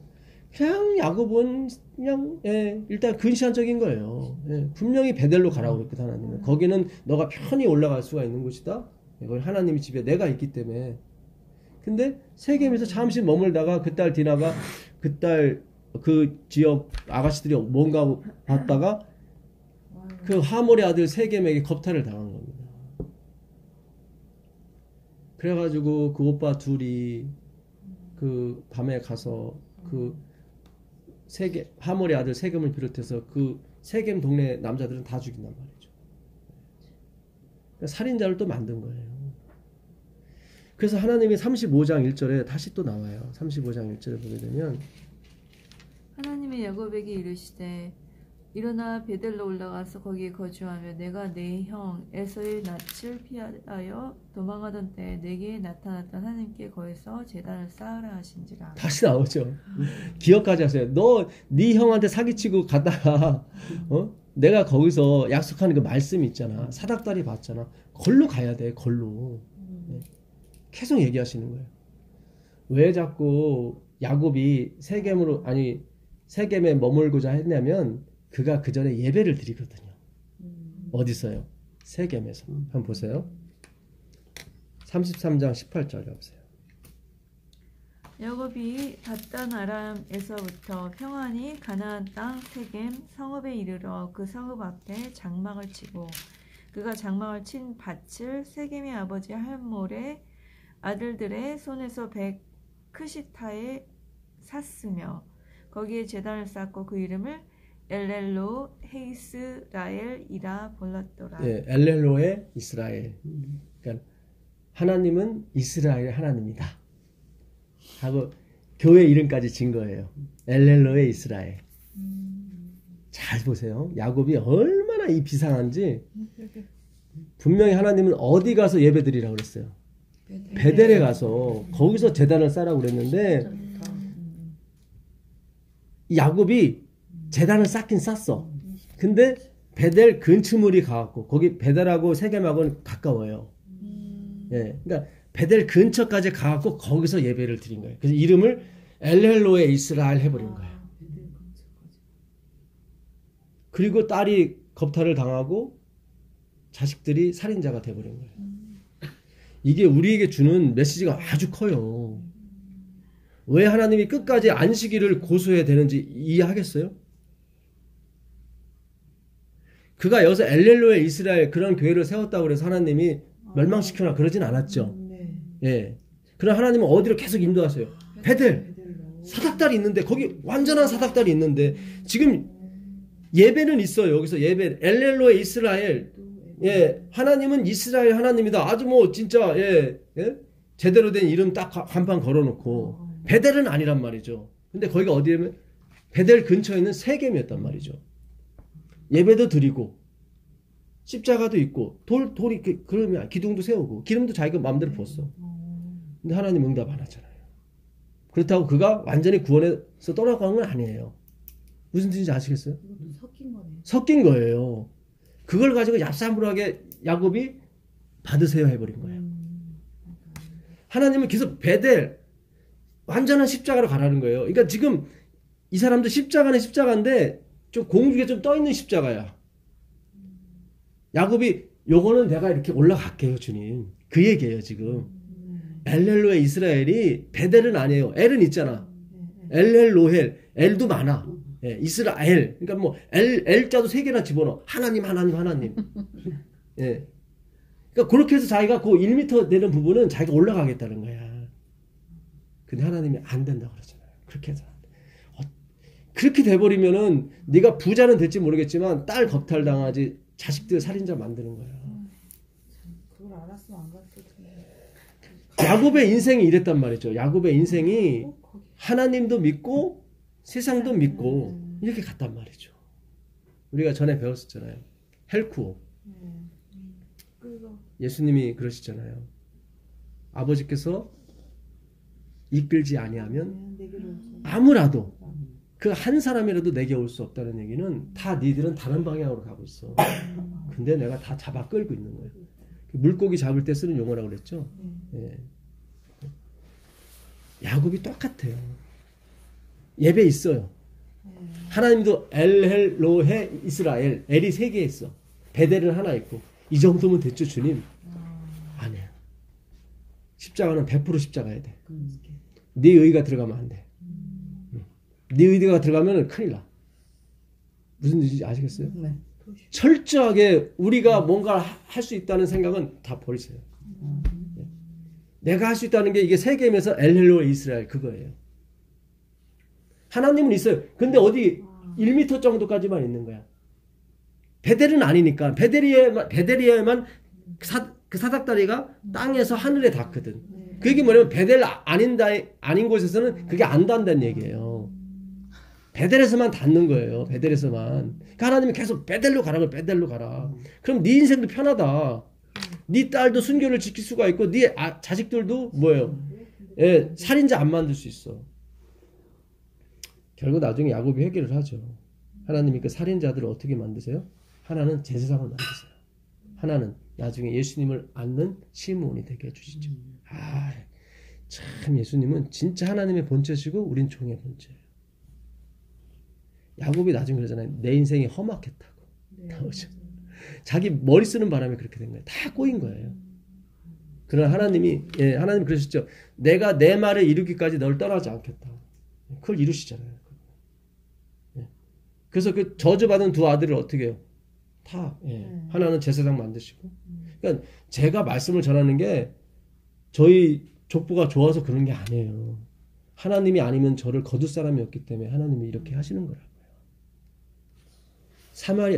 그냥 야곱은 그냥 예, 일단 근시안적인 거예요. 예. 분명히 베델로 가라고 그랬거든 하나님은. 거기는 너가 편히 올라갈 수가 있는 곳이다. 거기 하나님의 집에 내가 있기 때문에. 근데 세겜에서 잠시 머물다가 그 딸 디나가 그 지역 아가씨들이 뭔가 봤다가 그 하몰의 아들 세겜에게 겁탈을 당한 겁니다. 그래가지고 그 오빠 둘이 그 밤에 가서 그 하몰의 아들 세겜을 비롯해서 그 세겜 동네 남자들은 다 죽인단 말이죠. 그러니까 살인자를 또 만든 거예요. 그래서 하나님이 35장 1절에 다시 또 나와요. 35장 1절에 보게 되면 하나님의 야곱에게 이르시되 일어나 베델로 올라가서 거기에 거주하며 내가 내 형 에서의 낯을 피하여 도망하던 때에 내게 나타났던 하나님께 거기서 제단을 쌓으라 하신지라. 다시 나오죠. 기억하지 하세요. 네 형한테 사기치고 가다가 내가 거기서 약속하는 그 말씀이 있잖아. 사닥다리 봤잖아. 걸로 가야 돼. 걸로. 계속 얘기하시는 거예요. 왜 자꾸 야곱이 세겜에 머물고자 했냐면 그가 그 전에 예배를 드리거든요. 어디서요? 세겜에서. 한번 보세요. 33장 18절 보세요. 야곱이 닷단 아람에서부터 평안히 가나안 땅 세겜 성읍에 이르러 그 성읍 앞에 장막을 치고 그가 장막을 친 밭을 세겜의 아버지 할몰의 아들들의 손에서 크시타에 샀으며 거기에 제단을 쌓고 그 이름을 엘렐로 헤이스라엘이라 불렀더라. 예, 엘렐로의 이스라엘. 그러니까 하나님은 이스라엘 하나님이다 하고 교회 이름까지 진 거예요. 엘렐로의 이스라엘. 잘 보세요. 야곱이 얼마나 이 비상한지. 분명히 하나님은 어디 가서 예배 드리라고 그랬어요. 베델에 가서 거기서 제단을 쌓으라고 그랬는데 야곱이 제단을 쌓긴 쌓았어. 근데 베델 근처물이 가갖고 거기 베델하고 세겜하고는 가까워요. 예, 그러니까 베델 근처까지 가갖고 거기서 예배를 드린 거예요. 그래서 이름을 엘렐로의 이스라엘 해버린 거예요. 그리고 딸이 겁탈을 당하고 자식들이 살인자가 돼버린 거예요. 이게 우리에게 주는 메시지가 아주 커요. 왜 하나님이 끝까지 안식일을 고수해야 되는지 이해하겠어요? 그가 여기서 엘렐로의 이스라엘 그런 교회를 세웠다고 해서 하나님이 멸망시켜라 그러진 않았죠. 예. 그러나 하나님은 어디로 계속 인도하세요? 베델 사닥달이 있는데 거기 완전한 사닥달이 있는데 지금 예배는 있어요. 여기서 예배 엘렐로의 이스라엘. 예, 하나님은 이스라엘 하나님이다. 아주 뭐 진짜 예, 제대로 된 이름 딱 간판 걸어놓고 베델은 아니란 말이죠. 근데 거기가 어디냐면 베델 근처에 있는 세겜이었단 말이죠. 예배도 드리고 십자가도 있고 돌이 그러면 기둥도 세우고 기름도 자기가 마음대로 부었어. 근데 하나님 응답 안 하잖아요. 그렇다고 그가 완전히 구원에서 떠나간 건 아니에요. 무슨 뜻인지 아시겠어요? 섞인 거네요. 섞인 거예요. 그걸 가지고 얍삽하게 야곱이 받으세요 해버린 거예요. 하나님은 계속 베델 완전한 십자가로 가라는 거예요. 그러니까 지금 이 사람도 십자가는 십자가인데 좀 공중에 좀 떠있는 십자가야. 야곱이 요거는 내가 이렇게 올라갈게요 주님. 그 얘기예요 지금. 엘렐로의 이스라엘이 베델은 아니에요. 엘은 있잖아. 엘렐로헬 엘도 많아. 예, 이스라엘. 그러니까 뭐 엘자도 세 개나 집어넣어. 하나님. 예. 그러니까 그렇게 해서 자기가 그 1m 되는 부분은 자기가 올라가겠다는 거야. 근데 하나님이 안 된다고 그러잖아요. 그렇게 해서 그렇게 돼버리면은 네가 부자는 될지 모르겠지만 딸 겁탈당하지 자식들 살인자 만드는 거야. 그걸 알았으면 안 갔을 텐데. 야곱의 인생이 이랬단 말이죠. 야곱의 인생이 하나님도 믿고 세상도 믿고 이렇게 갔단 말이죠. 우리가 전에 배웠었잖아요. 헬쿠오. 예수님이 그러시잖아요. 아버지께서 이끌지 아니하면 아무라도 그 한 사람이라도 내게 올 수 없다는 얘기는 다 니들은 다른 방향으로 가고 있어. 근데 내가 다 잡아 끌고 있는 거예요. 물고기 잡을 때 쓰는 용어라고 그랬죠. 예. 야곱이 똑같아요. 예배 있어요. 하나님도 엘헬로헤 이스라엘 엘이 3개 있어. 베델은 하나 있고 이 정도면 됐죠 주님? 아니야. 십자가는 100% 십자가야 돼. 네 의가 들어가면 안 돼. 네 의가 들어가면 큰일 나. 무슨 뜻인지 아시겠어요? 네. 철저하게 우리가 뭔가 할 수 있다는 생각은 다 버리세요. 내가 할 수 있다는 게 이게 세겜에서 엘헬로의 이스라엘 그거예요. 하나님은 있어요. 근데 어디 1m 정도까지만 있는 거야. 베델은 아니니까. 베델이에만 그 사닥다리가 땅에서 하늘에 닿거든. 그게 뭐냐면 베델 아닌 곳에서는 그게 안 닿는다는 얘기예요. 베델에서만 닿는 거예요. 베델에서만. 그러니까 하나님이 계속 베델로 가라. 베델로 가라. 그럼 네 인생도 편하다. 네 딸도 순교를 지킬 수가 있고 네 자식들도 뭐예요? 예, 살인자 안 만들 수 있어. 결국 나중에 야곱이 회개를 하죠. 하나님이 그 살인자들을 어떻게 만드세요? 하나는 제사장을 만드세요. 하나는 나중에 예수님을 앉는 시므온이 되게 해주시죠. 참 예수님은 진짜 하나님의 본체시고 우린 종의 본체예요. 야곱이 나중에 그러잖아요. 내 인생이 험악했다고. 나오죠. 자기 머리 쓰는 바람에 그렇게 된 거예요. 다 꼬인 거예요. 그러나 하나님이 그러셨죠. 내가 내 말을 이루기까지 널 떠나지 않겠다. 그걸 이루시잖아요. 그래서 그 저주받은 두 아들을 어떻게 해요? 다 하나는 제사장 만드시고. 그러니까 제가 말씀을 전하는 게 저희 족보가 좋아서 그런 게 아니에요. 하나님이 아니면 저를 거둘 사람이 없기 때문에 하나님이 이렇게 하시는 거라고요.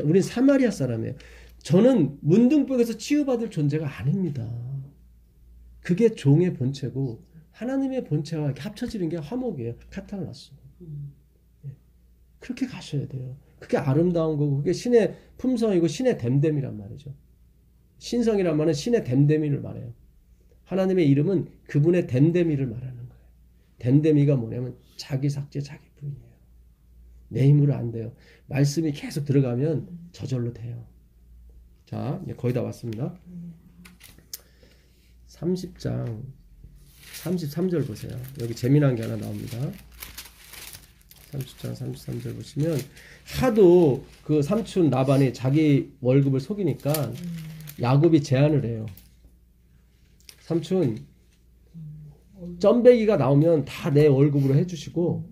우린 사마리아 사람이에요. 저는 문둥병에서 치유받을 존재가 아닙니다. 그게 종의 본체고 하나님의 본체와 이렇게 합쳐지는 게 화목이에요. 카탈라스. 그렇게 가셔야 돼요. 그게 아름다운 거고 그게 신의 품성이고 신의 댐댐이란 말이죠. 신성이란 말은 신의 댐댐이를 말해요. 하나님의 이름은 그분의 댐댐이를 말하는 거예요. 댐댐이가 뭐냐면 자기 삭제 자기 부인이에요. 내 힘으로 안 돼요. 말씀이 계속 들어가면 저절로 돼요. 자, 이제 거의 다 왔습니다. 30장 33절 보세요. 여기 재미난 게 하나 나옵니다. 30장 33절 보시면 하도 그 삼촌 라반이 자기 월급을 속이니까 야곱이 제안을 해요. 삼촌 점배기가 나오면 다 내 월급으로 해주시고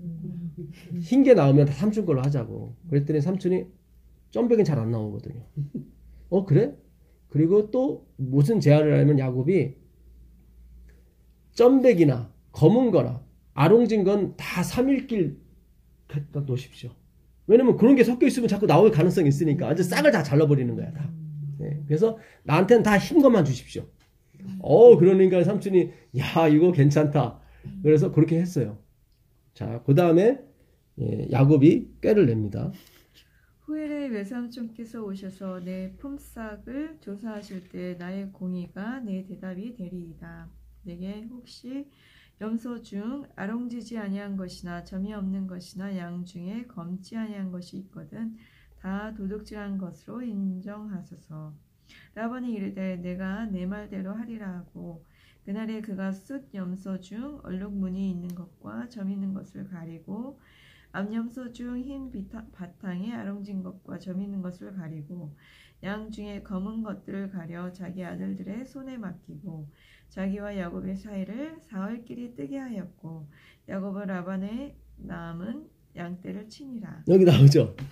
흰 게 나오면 다 삼촌 걸로 하자고. 그랬더니 삼촌이 점배기는 잘 안 나오거든요. 그래? 그리고 또 무슨 제안을 하면 야곱이 점배기나 검은 거나 아롱진 건 다 3일길 갖다 놓으십시오. 왜냐면 그런 게 섞여 있으면 자꾸 나올 가능성이 있으니까 아주 싹을 다 잘라버리는 거야 다. 그래서 나한테는 다 흰 것만 주십시오. 그러니까 삼촌이 야 이거 괜찮다. 그래서 그렇게 했어요. 자, 그 다음에 야곱이 꾀를 냅니다. 후일에 외삼촌께서 오셔서 내 품삯을 조사하실 때 나의 공의가 내 대답이 되리이다. 내게 혹시 염소 중 아롱지지 아니한 것이나 점이 없는 것이나 양 중에 검지 아니한 것이 있거든 다 도둑질한 것으로 인정하소서. 라반이 이르되 내가 내 말대로 하리라 하고 그날에 그가 숫 염소 중 얼룩무늬 있는 것과 점 있는 것을 가리고 암염소 중 흰 바탕에 아롱진 것과 점 있는 것을 가리고 양 중에 검은 것들을 가려 자기 아들들의 손에 맡기고 자기와 야곱의 사이를 사흘길이 뜨게 하였고 야곱은 라반의 남은 양떼를 치니라. 여기 나오죠. 다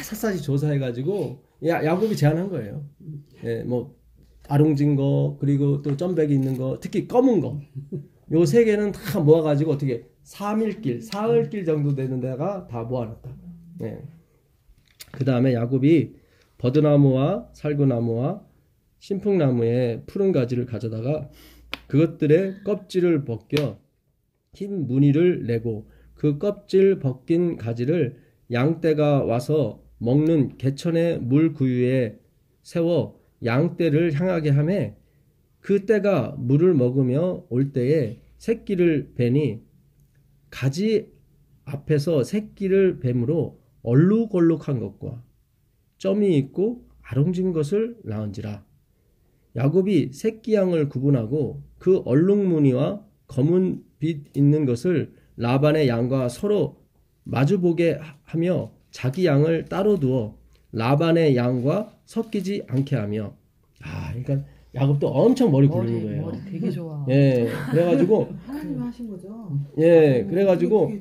샅샅이 조사해가지고 야곱이 제안한 거예요. 뭐 아롱진 거 그리고 또 점백이 있는 거 특히 검은 거 요 세 개는 다 모아가지고 어떻게 3일길 사흘길 정도 되는 데가 다 모아놨다. 그 다음에 야곱이 버드나무와 살구나무와 신풍나무의 푸른 가지를 가져다가 그것들의 껍질을 벗겨 흰 무늬를 내고 그 껍질 벗긴 가지를 양떼가 와서 먹는 개천의 물 구유에 세워 양떼를 향하게 하매 그 떼가 물을 먹으며 올 때에 새끼를 베니 가지 앞에서 새끼를 뱀으로 얼룩얼룩한 것과 점이 있고 아롱진 것을 낳은지라. 야곱이 새끼 양을 구분하고 그 얼룩무늬와 검은 빛 있는 것을 라반의 양과 서로 마주보게 하며 자기 양을 따로 두어 라반의 양과 섞이지 않게 하며. 그러니까 야곱도 엄청 머리 굴리는 거예요. 머리 되게 좋아. 그래가지고 하나님 하신 거죠. 그래가지고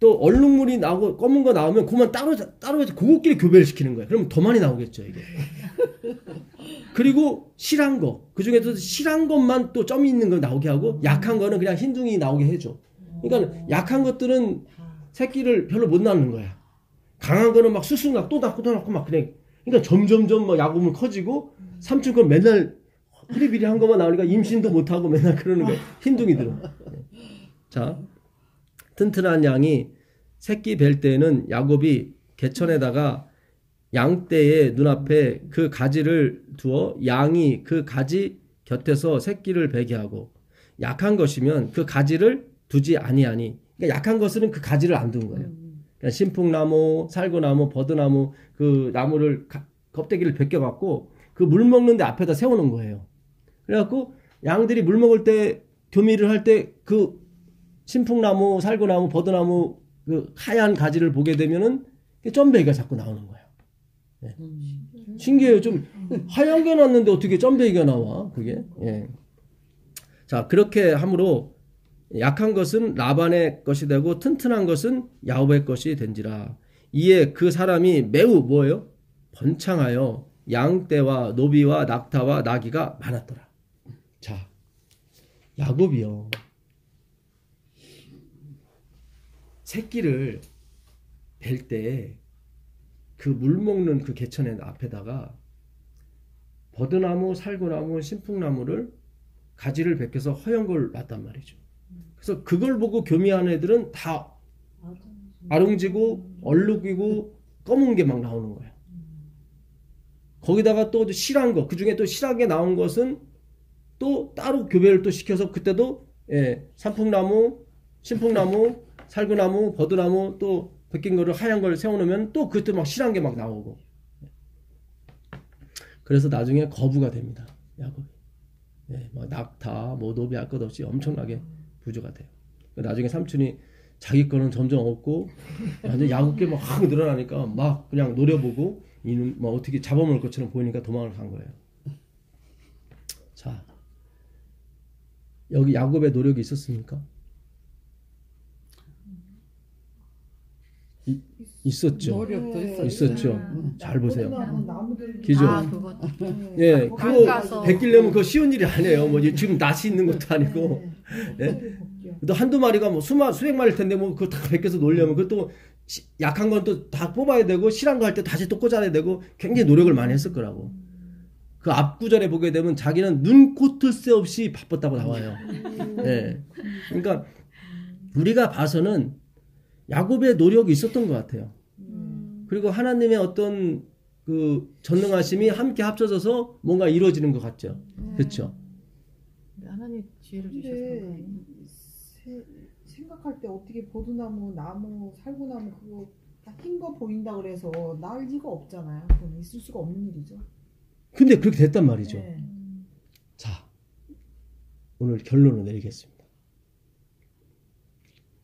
또 얼룩무늬 나오고 검은 거 나오면 그만 따로 해서 그것끼리 교배를 시키는 거예요. 그러면 더 많이 나오겠죠 이게. 그리고 실한 거, 그 중에서 실한 것만 또 점이 있는 거 나오게 하고 약한 거는 그냥 흰둥이 나오게 해줘. 그러니까 약한 것들은 새끼를 별로 못 낳는 거야. 강한 거는 막 수수 낳고 또 낳고 또 낳고 막 그래. 그러니까 점점점 막 야곱은 커지고 삼촌 건 맨날 흐리비리한 것만 나오니까 임신도 못 하고 맨날 그러는 거야. 흰둥이들은. 자, 튼튼한 양이 새끼 뵐 때에는 야곱이 개천에다가 양떼의 눈앞에 그 가지를 두어 양이 그 가지 곁에서 새끼를 베게 하고 약한 것이면 그 가지를 두지 아니하니. 그러니까 약한 것은 그 가지를 안 둔 거예요. 그러니까 신풍나무, 살구나무, 버드나무 그 나무를 껍데기를 벗겨갖고 그 물 먹는데 앞에다 세워놓은 거예요. 그래갖고 양들이 물 먹을 때 교미를 할 때 그 신풍나무, 살구나무, 버드나무 그 하얀 가지를 보게 되면은 점베기가 자꾸 나오는 거예요. 신기해요. 좀 하얀 게 났는데 어떻게 점베이가 나와? 그게. 예. 자, 그렇게 함으로 약한 것은 라반의 것이 되고 튼튼한 것은 야곱의 것이 된지라. 이에 그 사람이 매우 뭐예요? 번창하여 양떼와 노비와 낙타와 나귀가 많았더라. 자, 야곱이요. 새끼를 뵐 때 그 물 먹는 그 개천의 앞에다가 버드나무, 살구나무, 신풍나무를 가지를 벗겨서 허연 걸 놨단 말이죠. 그래서 그걸 보고 교미하는 애들은 다 아롱지고 얼룩이고 검은 게 막 나오는 거예요. 거기다가 또 실한 거, 그 중에 또 실하게 나온 것은 또 따로 교배를 또 시켜서 그때도 산풍나무, 신풍나무, 살구나무, 버드나무 또 벗긴 거를 하얀 걸 세워놓으면 또 그때 막 실한 게 막 나오고. 그래서 나중에 거부가 됩니다. 야곱이. 뭐 낙타, 뭐 노비 할 것 없이 엄청나게 부조가 돼요. 나중에 삼촌이 자기 거는 점점 없고 완전 야곱게 막 확 늘어나니까 막 그냥 노려보고 이는 뭐 어떻게 잡아먹을 것처럼 보이니까 도망을 간 거예요. 자, 여기 야곱의 노력이 있었습니까? 있었죠. 노력도 있었죠. 잘 보세요. 나무들 기죠. 그것도. 예, 그거 깎아서. 벗기려면 그거 쉬운 일이 아니에요. 뭐 지금 낫이 있는 것도 아니고. 예? 또 한두 마리가 뭐 수백 마리일 텐데 뭐 그거 다 벗겨서 놀려면 그것도 약한 건 또 다 뽑아야 되고 실한 거 할 때 다시 또 꽂아야 되고 굉장히 노력을 많이 했을 거라고. 그 앞 구절에 보게 되면 자기는 눈코뜰 새 없이 바빴다고 나와요. 예. 그러니까 우리가 봐서는 야곱의 노력이 있었던 것 같아요. 그리고 하나님의 어떤 그 전능하심이 함께 합쳐져서 뭔가 이루어지는 것 같죠. 그렇죠? 하나님 지혜를 주셔서. 근데 생각할 때 어떻게 보드나무, 나무, 살구나무 그거 다 흰 거 보인다 그래서 나을 리가 없잖아요. 그건 있을 수가 없는 일이죠. 근데 그렇게 됐단 말이죠. 네. 자, 오늘 결론을 내리겠습니다.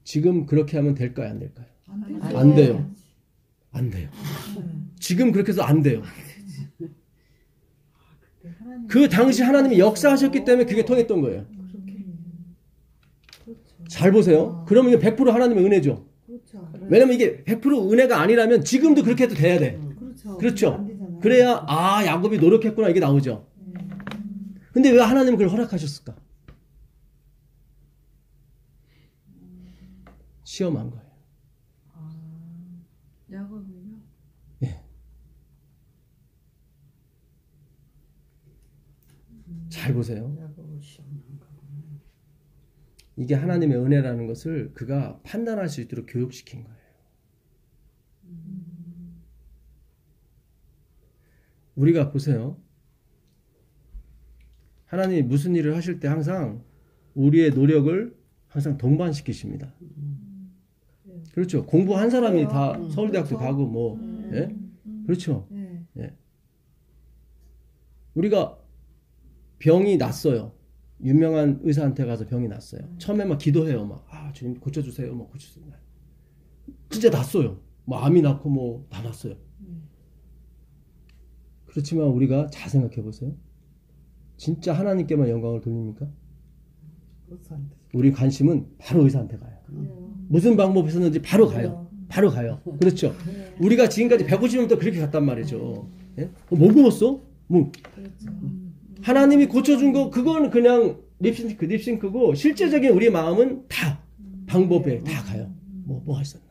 지금 그렇게 하면 될까요? 안 될까요? 안 되죠. 안 돼요. 안 돼요. 네. 지금 그렇게 해서 안 돼요. 하나님 그 당시 하나님이 역사하셨기 때문에 그게 통했던 거예요. 그렇게 그렇죠. 잘 보세요. 그러면 이게 100% 하나님의 은혜죠. 그렇죠. 왜냐면 이게 100% 은혜가 아니라면 지금도 그렇게 해도 돼야 돼. 그렇죠. 그렇죠. 안 되잖아요. 그래야 아 야곱이 노력했구나 이게 나오죠. 근데 왜 하나님은 그걸 허락하셨을까? 시험한 거예요. 야곱이요? 예. 잘 보세요. 이게 하나님의 은혜라는 것을 그가 판단할 수 있도록 교육시킨 거예요. 우리가 보세요. 하나님이 무슨 일을 하실 때 항상 우리의 노력을 항상 동반시키십니다. 그렇죠. 공부한 사람이 다 서울대학도 가고 뭐 예? 그렇죠. 네. 예. 우리가 병이 났어요. 유명한 의사한테 가서 병이 났어요. 처음에 막 기도해요. 막 주님 고쳐주세요. 막 고쳐주세요. 진짜 났어요. 뭐 암이 났고 뭐 다 났어요. 그렇지만 우리가 잘 생각해 보세요. 진짜 하나님께만 영광을 돌립니까? 우리 관심은 바로 의사한테 가요. 무슨 방법이 있었는지 바로 가요. 바로 가요. 그렇죠. 우리가 지금까지 150년부터 그렇게 갔단 말이죠. 예? 뭐 먹었어? 뭐 하나님이 고쳐준 거 그건 그냥 립싱크고 실제적인 우리 마음은 다 방법에 다 가요. 뭐 했었나?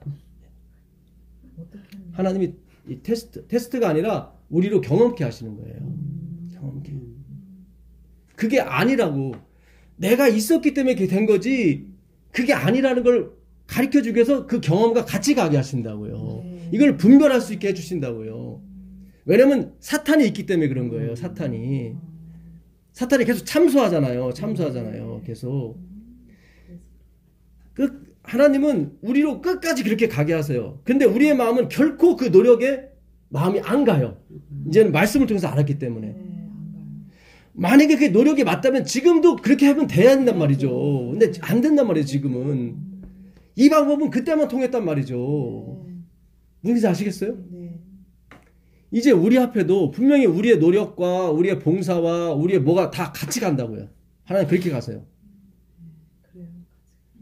하나님이 이 테스트가 아니라 우리로 경험케 하시는 거예요. 경험케. 그게 아니라고. 내가 있었기 때문에 그게 된 거지 그게 아니라는 걸 가르쳐주기 위해서 그 경험과 같이 가게 하신다고요. 이걸 분별할 수 있게 해주신다고요. 왜냐면 사탄이 있기 때문에 그런 거예요. 사탄이 계속 참소하잖아요. 계속. 하나님은 우리로 끝까지 그렇게 가게 하세요. 근데 우리의 마음은 결코 그 노력에 마음이 안 가요. 이제는 말씀을 통해서 알았기 때문에. 만약에 그게 노력이 맞다면 지금도 그렇게 하면 돼야 된단 말이죠. 근데 안 된단 말이에요, 지금은. 이 방법은 그때만 통했단 말이죠. 무슨 뜻인지 아시겠어요? 네. 이제 우리 앞에도 분명히 우리의 노력과 우리의 봉사와 우리의 뭐가 다 같이 간다고요. 하나님 그렇게 가세요.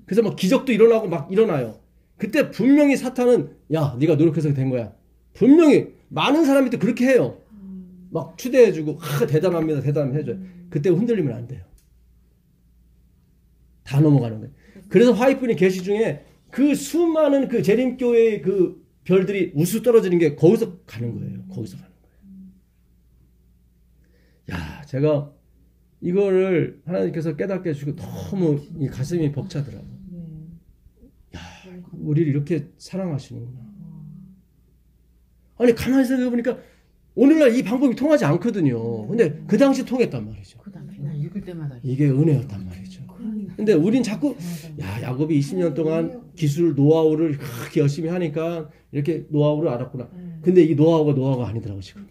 그래서 막 기적도 일어나고 막 일어나요. 그때 분명히 사탄은 야, 네가 노력해서 된 거야. 분명히 많은 사람이 또 그렇게 해요. 막 추대해주고 대단합니다. 대단합니다 해줘요. 그때 흔들리면 안 돼요. 다 넘어가는 거예요. 그래서 화이트분이 계시 중에 그 수많은 그 재림교회의 그 별들이 우수 떨어지는 게 거기서 가는 거예요. 거기서 가는 거예요. 야, 제가 이거를 하나님께서 깨닫게 해주시고 너무 이 가슴이 벅차더라고요. 야, 우리를 이렇게 사랑하시는구나. 아니, 가만히 생각해보니까 오늘날 이 방법이 통하지 않거든요. 근데 그 당시 통했단 말이죠. 맨날 읽을 때마다 이게 은혜였단 말이죠. 근데 우린 자꾸 야, 야곱이 20년 동안 기술 노하우를 그렇게 열심히 하니까 이렇게 노하우를 알았구나. 근데 이 노하우가 아니더라고 지금.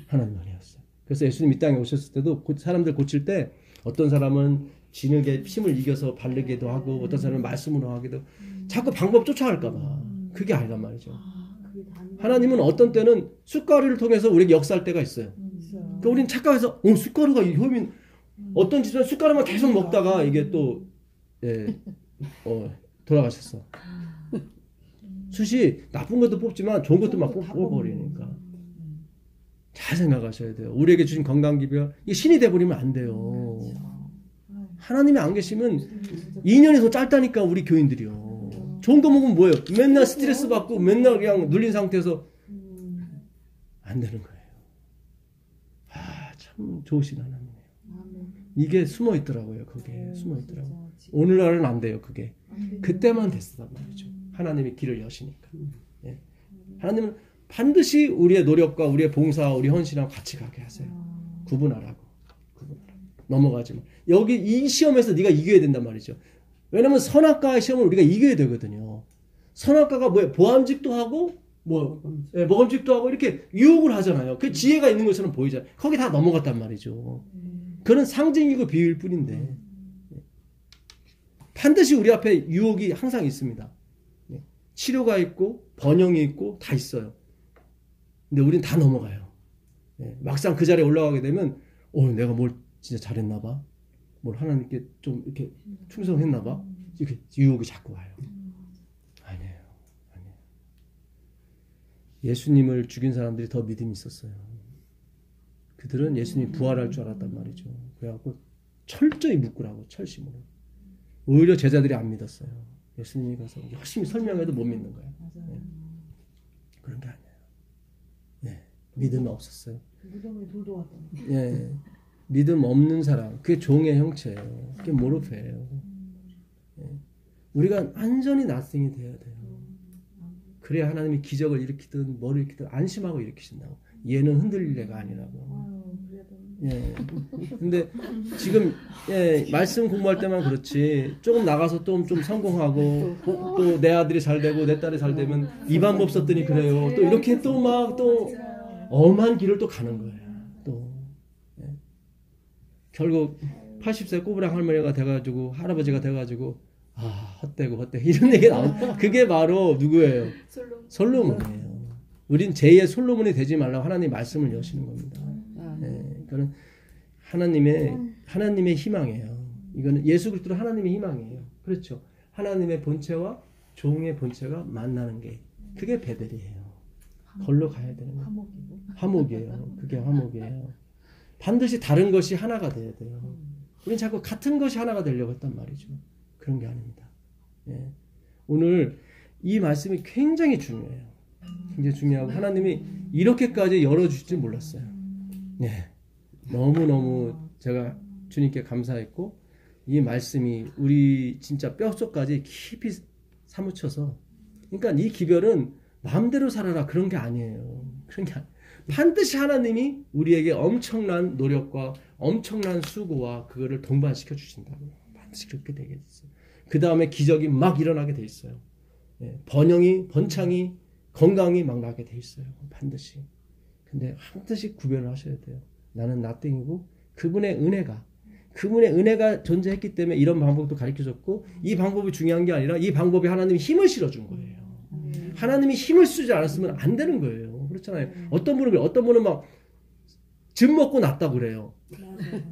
하나님 은혜였어요. 그래서 예수님 이 땅에 오셨을 때도 사람들 고칠 때 어떤 사람은 진흙에 힘을 이겨서 바르기도 하고 어떤 사람은 말씀으로 하기도 자꾸 방법 쫓아갈까 봐. 그게 아니란 말이죠. 하나님은 어떤 때는 숟가루를 통해서 우리에게 역사할 때가 있어요. 그러니까 우리는 착각해서 숟가루가 효민 어떤 집은 숟가루만 계속 먹다가 이게 또 돌아가셨어. 숯이 나쁜 것도 뽑지만 좋은 것도 막 뽑아버리니까 잘 생각하셔야 돼요. 우리에게 주신 건강기별 이게 신이 돼버리면 안 돼요. 하나님이 안 계시면 2년이 더 짧다니까 우리 교인들이요. 좋은 거 먹으면 뭐예요? 맨날 스트레스 받고 맨날 그냥 눌린 상태에서 안 되는 거예요. 아, 참 좋으신 하나님이에요. 이게 숨어 있더라고요. 그게 숨어 있더라고요. 오늘날은 안 돼요. 그게 그때만 됐단 말이죠. 하나님이 길을 여시니까. 예. 하나님은 반드시 우리의 노력과 우리의 봉사, 우리 헌신하고 같이 가게 하세요. 구분하라고. 넘어가지 마. 여기 이 시험에서 네가 이겨야 된단 말이죠. 왜냐면 선악과의 시험을 우리가 이겨야 되거든요. 선악과가 뭐예요? 보암직도 하고 먹음직도 하고 이렇게 유혹을 하잖아요. 그 지혜가 있는 것처럼 보이잖아요. 거기 다 넘어갔단 말이죠. 그는 상징이고 비유일 뿐인데 반드시 우리 앞에 유혹이 항상 있습니다. 치료가 있고 번영이 있고 다 있어요. 근데 우린 다 넘어가요. 막상 그 자리에 올라가게 되면 내가 뭘 진짜 잘했나 봐. 뭘 하나님께 좀 이렇게 충성했나 봐. 이렇게 유혹이 자꾸 와요. 아니에요. 예수님을 죽인 사람들이 더 믿음이 있었어요. 그들은 예수님이 부활할 줄 알았단 말이죠. 그래갖고 철저히 묶으라고 철심으로. 오히려 제자들이 안 믿었어요. 예수님이 가서 열심히 설명해도 못 믿는 거예요. 그런 게 아니에요. 믿음이 없었어요. 무덤에 돌도 왔다. 믿음 없는 사람, 그게 종의 형체예요. 그게 모르페예요. 우리가 완전히 낫생이 돼야 돼요. 그래야 하나님이 기적을 일으키든 뭐를 일으키든 안심하고 일으키신다고. 얘는 흔들릴 애가 아니라고. 근데 지금 말씀 공부할 때만 그렇지 조금 나가서 좀 성공하고 또 내 아들이 잘 되고 내 딸이 잘 되면 이 방법 썼더니 그래요. 또 이렇게 또 막 또 엄한 길을 또 가는 거예요. 또 결국 80세 꼬부랑 할머니가 돼가지고 할아버지가 돼가지고 헛되고 이런 얘기가 나오는 그게 바로 누구예요? 솔로몬이에요. 우린 제2의 솔로몬이 되지 말라고 하나님 말씀을 여시는 겁니다. 그거는 하나님의 희망이에요. 이거는 예수 그리스도 하나님의 희망이에요. 그렇죠. 하나님의 본체와 종의 본체가 만나는 게 그게 베델이에요. 걸로 가야 되는 거예요. 화목이에요. 그게 화목이에요. 반드시 다른 것이 하나가 돼야 돼요. 우린 자꾸 같은 것이 하나가 되려고 했단 말이죠. 그런 게 아닙니다. 오늘 이 말씀이 굉장히 중요해요. 굉장히 중요하고 하나님이 이렇게까지 열어주실 몰랐어요. 너무너무 제가 주님께 감사했고 이 말씀이 우리 진짜 뼛속까지 깊이 사무쳐서 그러니까 이 기별은 마음대로 살아라 그런 게 아니에요. 그런 게 반드시 하나님이 우리에게 엄청난 노력과 엄청난 수고와 그거를 동반시켜 주신다고 반드시 그렇게 되게 있어요. 그 다음에 기적이 막 일어나게 돼 있어요. 번창이 건강이 막 나게 돼 있어요. 반드시. 근데 반드시 구별을 하셔야 돼요. 나는 나땡이고 그분의 은혜가 존재했기 때문에 이런 방법도 가르쳐줬고 이 방법이 중요한 게 아니라 이 방법에 하나님이 힘을 실어준 거예요. 하나님이 힘을 쓰지 않았으면 안 되는 거예요. 그렇잖아요. 어떤 분은 막 즙 먹고 낫다고 그래요.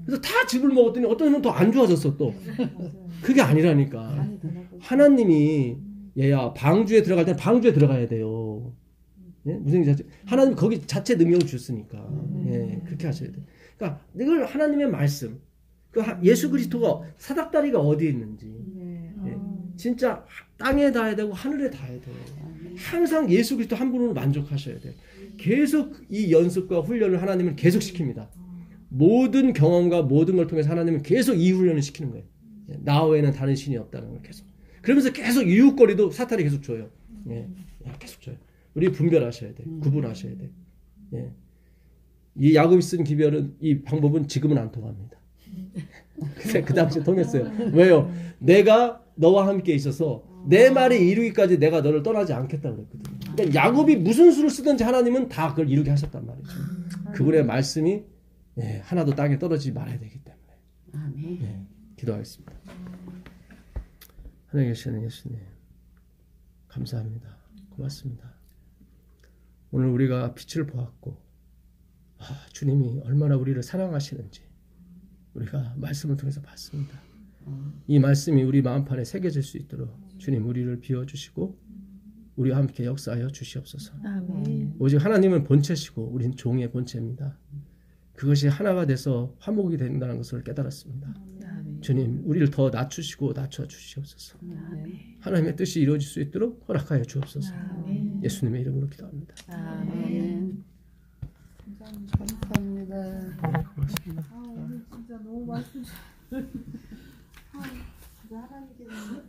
그래서 다 즙을 먹었더니 어떤 분은 더 안 좋아졌어 또. 그게 아니라니까. 하나님이 얘야 방주에 들어갈 때는 방주에 들어가야 돼요. 예? 무슨 자체 하나님 거기 자체 능력을 주셨으니까. 예, 그렇게 하셔야 돼. 그러니까 이걸 하나님의 말씀. 그 예수 그리스도가 사닥다리가 어디에 있는지. 예, 진짜 땅에 닿아야 되고 하늘에 닿아야 돼요. 항상 예수 그리스도 한 분으로 만족하셔야 돼요. 계속 이 연습과 훈련을 하나님은 계속 시킵니다. 모든 경험과 모든 걸 통해서 하나님은 계속 이 훈련을 시키는 거예요. 나 외에는 다른 신이 없다는 걸 계속. 그러면서 계속 이웃거리도 사탄이 계속 줘요. 예, 계속 줘요. 우리 분별하셔야 돼. 구분하셔야 돼. 예. 이 야곱이 쓴 기별은 이 방법은 지금은 안 통합니다. 그 당시에 통했어요. 왜요? 내가 너와 함께 있어서 내 말이 이루기까지 내가 너를 떠나지 않겠다 그랬거든요. 그러니까 야곱이 무슨 수를 쓰든지 하나님은 다 그걸 이루게 하셨단 말이죠. 그분의 말씀이 하나도 땅에 떨어지지 말아야 되기 때문에. 기도하겠습니다. 하늘에 계시는 예수님 감사합니다. 고맙습니다. 오늘 우리가 빛을 보았고 주님이 얼마나 우리를 사랑하시는지 우리가 말씀을 통해서 봤습니다. 이 말씀이 우리 마음판에 새겨질 수 있도록 주님 우리를 비워주시고 우리와 함께 역사하여 주시옵소서. 아멘. 오직 하나님은 본체시고 우리는 종의 본체입니다. 그것이 하나가 돼서 화목이 된다는 것을 깨달았습니다. 아멘. 주님 우리를 더 낮추시고 낮춰 주시옵소서. 아멘. 하나님의 뜻이 이루어질 수 있도록 허락하여 주옵소서. 아멘. 예수님의 이름으로 기도합니다. 아멘. 감사합니다. 고맙습니다. 오늘 진짜 너무 말씀 진짜 하나님께서